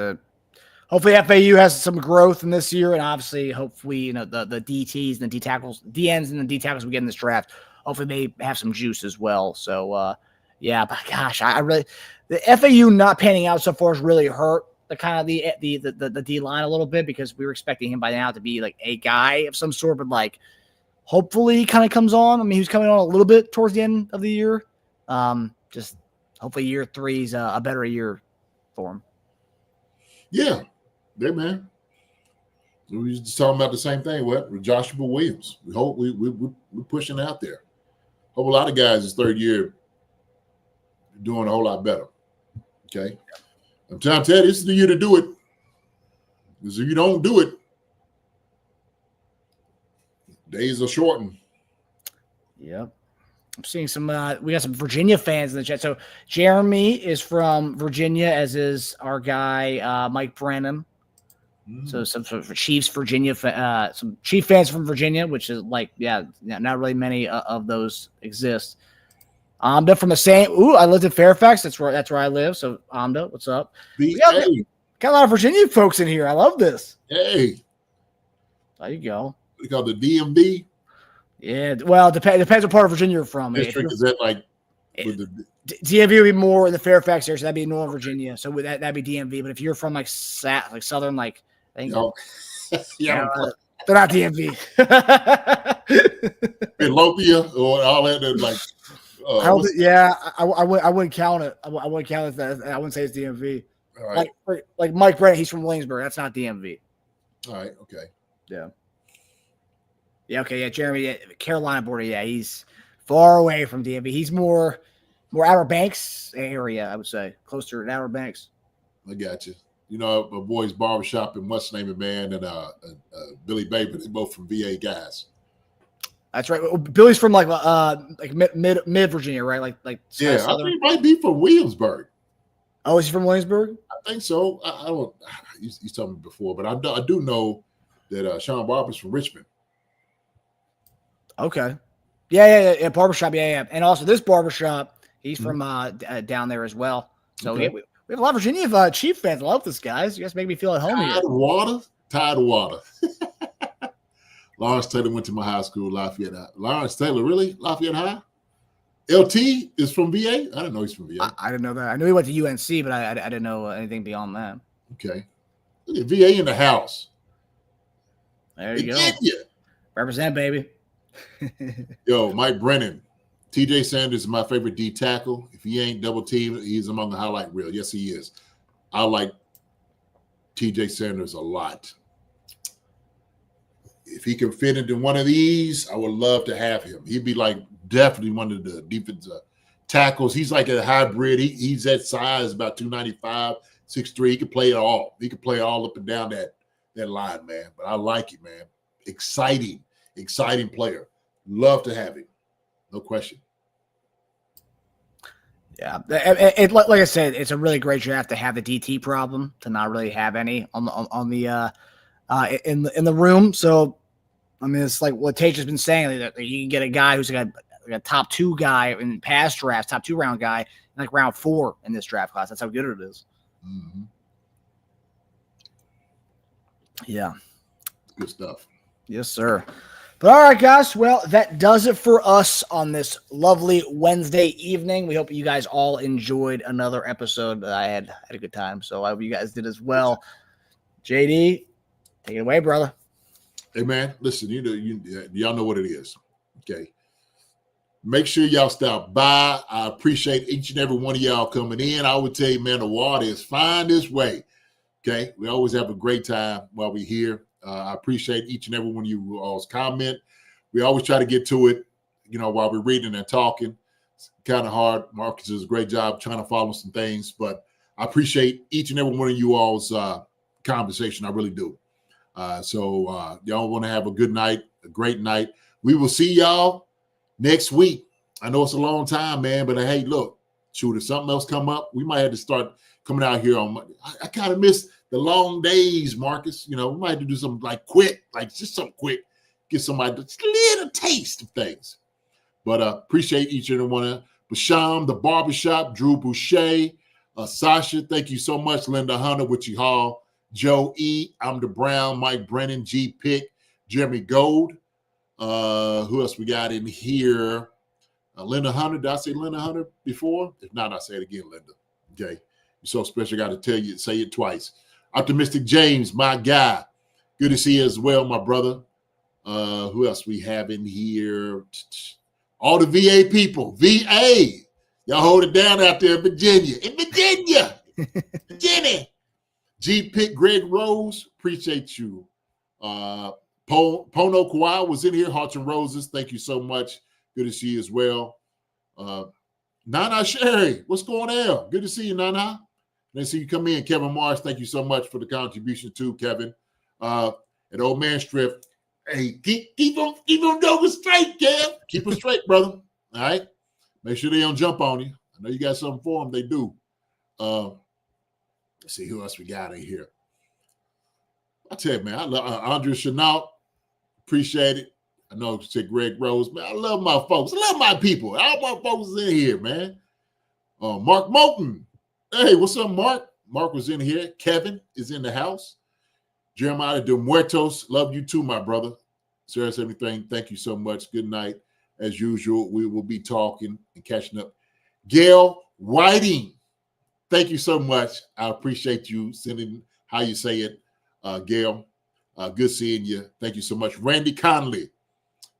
some growth in this year, and obviously, hopefully, the DTs and the D tackles, DNs and the D tackles we get in this draft, hopefully they have some juice as well. So, yeah. But gosh, I really the FAU not panning out so far has really hurt the kind of the D line a little bit, because we were expecting him by now to be like a guy of some sort, but like. Hopefully he kind of comes on. I mean, he was coming on a little bit towards the end of the year. Just hopefully year 3 is a better year for him. Yeah, man. We were just talking about the same thing. With Joshua Williams? We hope we're pushing out there. Hope a lot of guys this third year doing a whole lot better. Okay, I'm trying to tell you, this is the year to do it. Because if you don't do it, days are shortened. Yep. I'm seeing some we got some Virginia fans in the chat. So Jeremy is from Virginia, as is our guy Mike Brennan. So some Chiefs Virginia some Chief fans from Virginia, which is like, not really many of those exist. Amda from the same I lived in Fairfax. That's where I live. So Amda, what's up? Got a lot of Virginia folks in here. I love this. Hey. There you go. They call the DMV. Yeah, well, depends what part of Virginia you're from. District is that like DMV would be more in the Fairfax area, so that'd be Northern Virginia. So that'd be DMV. But if you're from like southern, like I think, yeah, they're not DMV. Midlothian or all that. Like, I wouldn't count it. I wouldn't count it. I wouldn't say it's DMV. All right. Like Mike Brent, he's from Williamsburg. That's not DMV. All right. Okay. Yeah. Yeah, okay, yeah, Jeremy, Carolina border, yeah, he's far away from DMV. He's more Outer Banks area, I would say, closer to Outer Banks. I got you. My boy's barbershop and what's the name of man and Billy Baby, they both from VA guys. That's right. Billy's from like mid Virginia, right? Like yeah, southern. I think he might be from Williamsburg. Oh, is he from Williamsburg? I think so. I don't. He's told me before, but I do know that Sean Barber's from Richmond. Okay. Yeah. Barbershop. Yeah. And also this barbershop, he's from down there as well. So okay. we have a lot of Virginia Chief fans. I love this, guys. You guys make me feel at home here. Tired of water. Lawrence Taylor went to my high school, Lafayette High. Lawrence Taylor, really? Lafayette High? LT is from VA? I didn't know he's from VA. I didn't know that. I knew he went to UNC, but I didn't know anything beyond that. Okay. Look at VA in the house. There you go. Represent, baby. Yo, Mike Brennan. TJ Sanders is my favorite D tackle. If he ain't double teamed, he's among the highlight reel. Yes, he is. I like TJ Sanders a lot. If he can fit into one of these, I would love to have him. He'd be like definitely one of the defensive tackles. He's like a hybrid. He's that size, about 295, 6'3". He can play it all. He can play all up and down that line, man. But I like it, man. Exciting player. Love to have him. No question. Yeah, like I said, it's a really great draft to have the DT problem, to not really have any in the room. So, I mean, it's like what Tage has been saying, that you can get a guy who's like a top 2 guy in past drafts, top 2 round guy, in like round 4 in this draft class. That's how good it is. Mm-hmm. Yeah, good stuff. Yes, sir. But all right, guys. Well, that does it for us on this lovely Wednesday evening. We hope you guys all enjoyed another episode. I had a good time, so I hope you guys did as well. JD, take it away, brother. Hey, man, listen, y'all know what it is. Okay. Make sure y'all stop by. I appreciate each and every one of y'all coming in. I would tell you, man, the water is fine this way. Okay. We always have a great time while we're here. I appreciate each and every one of you who always comment. We always try to get to it, while we're reading and talking. It's kind of hard. Marcus does a great job trying to follow some things, but I appreciate each and every one of you all's conversation. I really do. So y'all want to have a good night, a great night. We will see y'all next week. I know it's a long time, man, but hey, look, shoot, if something else come up, we might have to start coming out here on Monday. I kind of miss the long days, Marcus. We might have to do something like quick, like just something quick, get somebody just a little taste of things. But appreciate each and every one of you. Basham, the barbershop, Drew Boucher, Sasha, thank you so much. Linda Hunter, Witchy Hall, Joe E, I'm the Brown, Mike Brennan, G Pick, Jeremy Gold. Who else we got in here? Linda Hunter. Did I say Linda Hunter before? If not, I'll say it again, Linda. Okay. You're so special. I got to say it twice. Optimistic James, my guy. Good to see you as well, my brother. Who else we have in here? All the VA people. VA. Y'all hold it down out there in Virginia. Virginia. G Pick, Greg Rose. Appreciate you. Pono Kawhi was in here. Hearts and Roses. Thank you so much. Good to see you as well. Nana Sherry, what's going on? Good to see you, Nana. Nice to see you come in. Kevin Morris, thank you so much for the contribution too, Kevin. And Old Man Strip, hey, keep them going straight, Kev. Keep them straight, brother. All right? Make sure they don't jump on you. I know you got something for them. They do. Let's see who else we got in here. I tell you, man, I love Andre Chenault. Appreciate it. I know it's Greg Rose, man. I love my folks. I love my people. All my folks is in here, man. Mark Moulton. Hey, what's up, Mark? Mark was in here. Kevin is in the house. Jeremiah de Muertos. Love you too, my brother. Serious everything. Thank you so much. Good night. As usual, we will be talking and catching up. Gail Whiting. Thank you so much. I appreciate you sending how you say it, Gail. Good seeing you. Thank you so much. Randy Conley.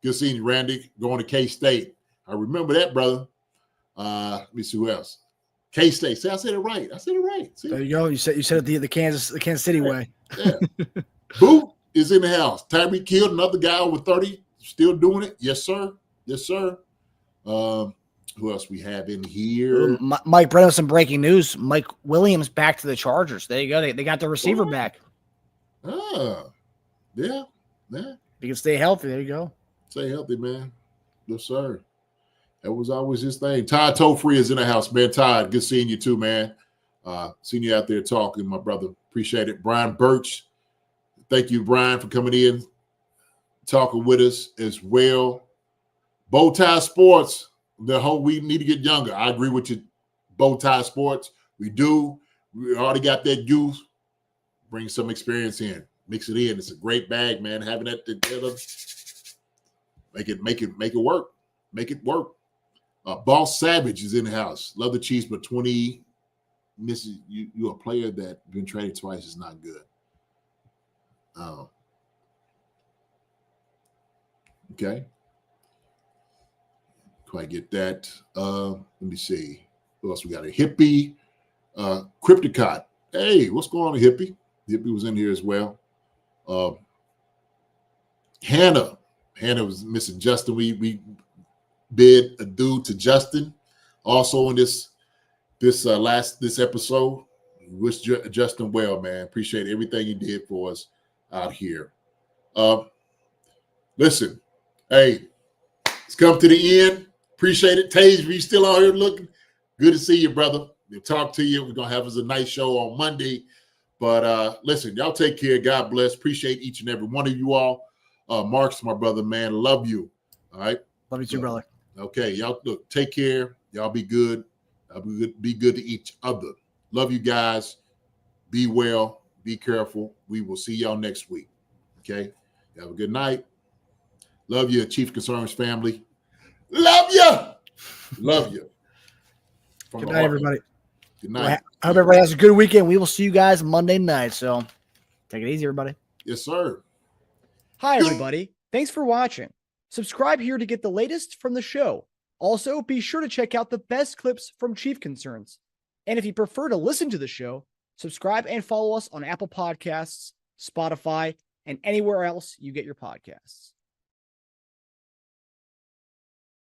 Good seeing you, Randy. Going to K-State. I remember that, brother. Let me see who else. K-State. See, I said it right. See? There you go. You said it the Kansas City way. Yeah. Boot is in the house. Tyreek killed another guy over 30. Still doing it. Yes, sir. Who else we have in here? Mike Brennan, some breaking news. Mike Williams back to the Chargers. There you go. They got the receiver back. Yeah. He can stay healthy. There you go. Stay healthy, man. Yes, sir. That was always his thing. Todd Tollfree is in the house, man. Todd, good seeing you too, man. Seeing you out there talking, my brother. Appreciate it. Brian Birch. Thank you, Brian, for coming in, talking with us as well. Bowtie Sports. We need to get younger. I agree with you. Bowtie Sports. We do. We already got that youth. Bring some experience in. Mix it in. It's a great bag, man. Having that together. Make it work. Make it work. Boss Savage is in the house. Love the Chiefs, but 20 misses. You're a player that been traded twice is not good. Okay. Somebody get that. Let me see. Who else we got? A hippie. Crypticot. Hey, what's going on, Hippie? Hippie was in here as well. Hannah was missing Justin. We bid adieu to Justin. Also in this episode, wish Justin well, man. Appreciate everything he did for us out here. Listen, hey, it's come to the end. Appreciate it. Tage, you still out here looking? Good to see you, brother. We'll talk to you. We're going to have us a nice show on Monday. But listen, y'all take care. God bless. Appreciate each and every one of you all. Mark's my brother, man. Love you. All right. Love you too, brother. Okay. Y'all look, take care. Y'all be good. Be good to each other. Love you guys. Be well. Be careful. We will see y'all next week. Okay. Have a good night. Love you, Chief Concerns family. Love you. Love you. Good night, everybody. Good night. I hope everybody has a good weekend. We will see you guys Monday night. So take it easy, everybody. Yes, sir. Hi, everybody. Thanks for watching. Subscribe here to get the latest from the show. Also, be sure to check out the best clips from Chief Concerns. And if you prefer to listen to the show, subscribe and follow us on Apple Podcasts, Spotify, and anywhere else you get your podcasts.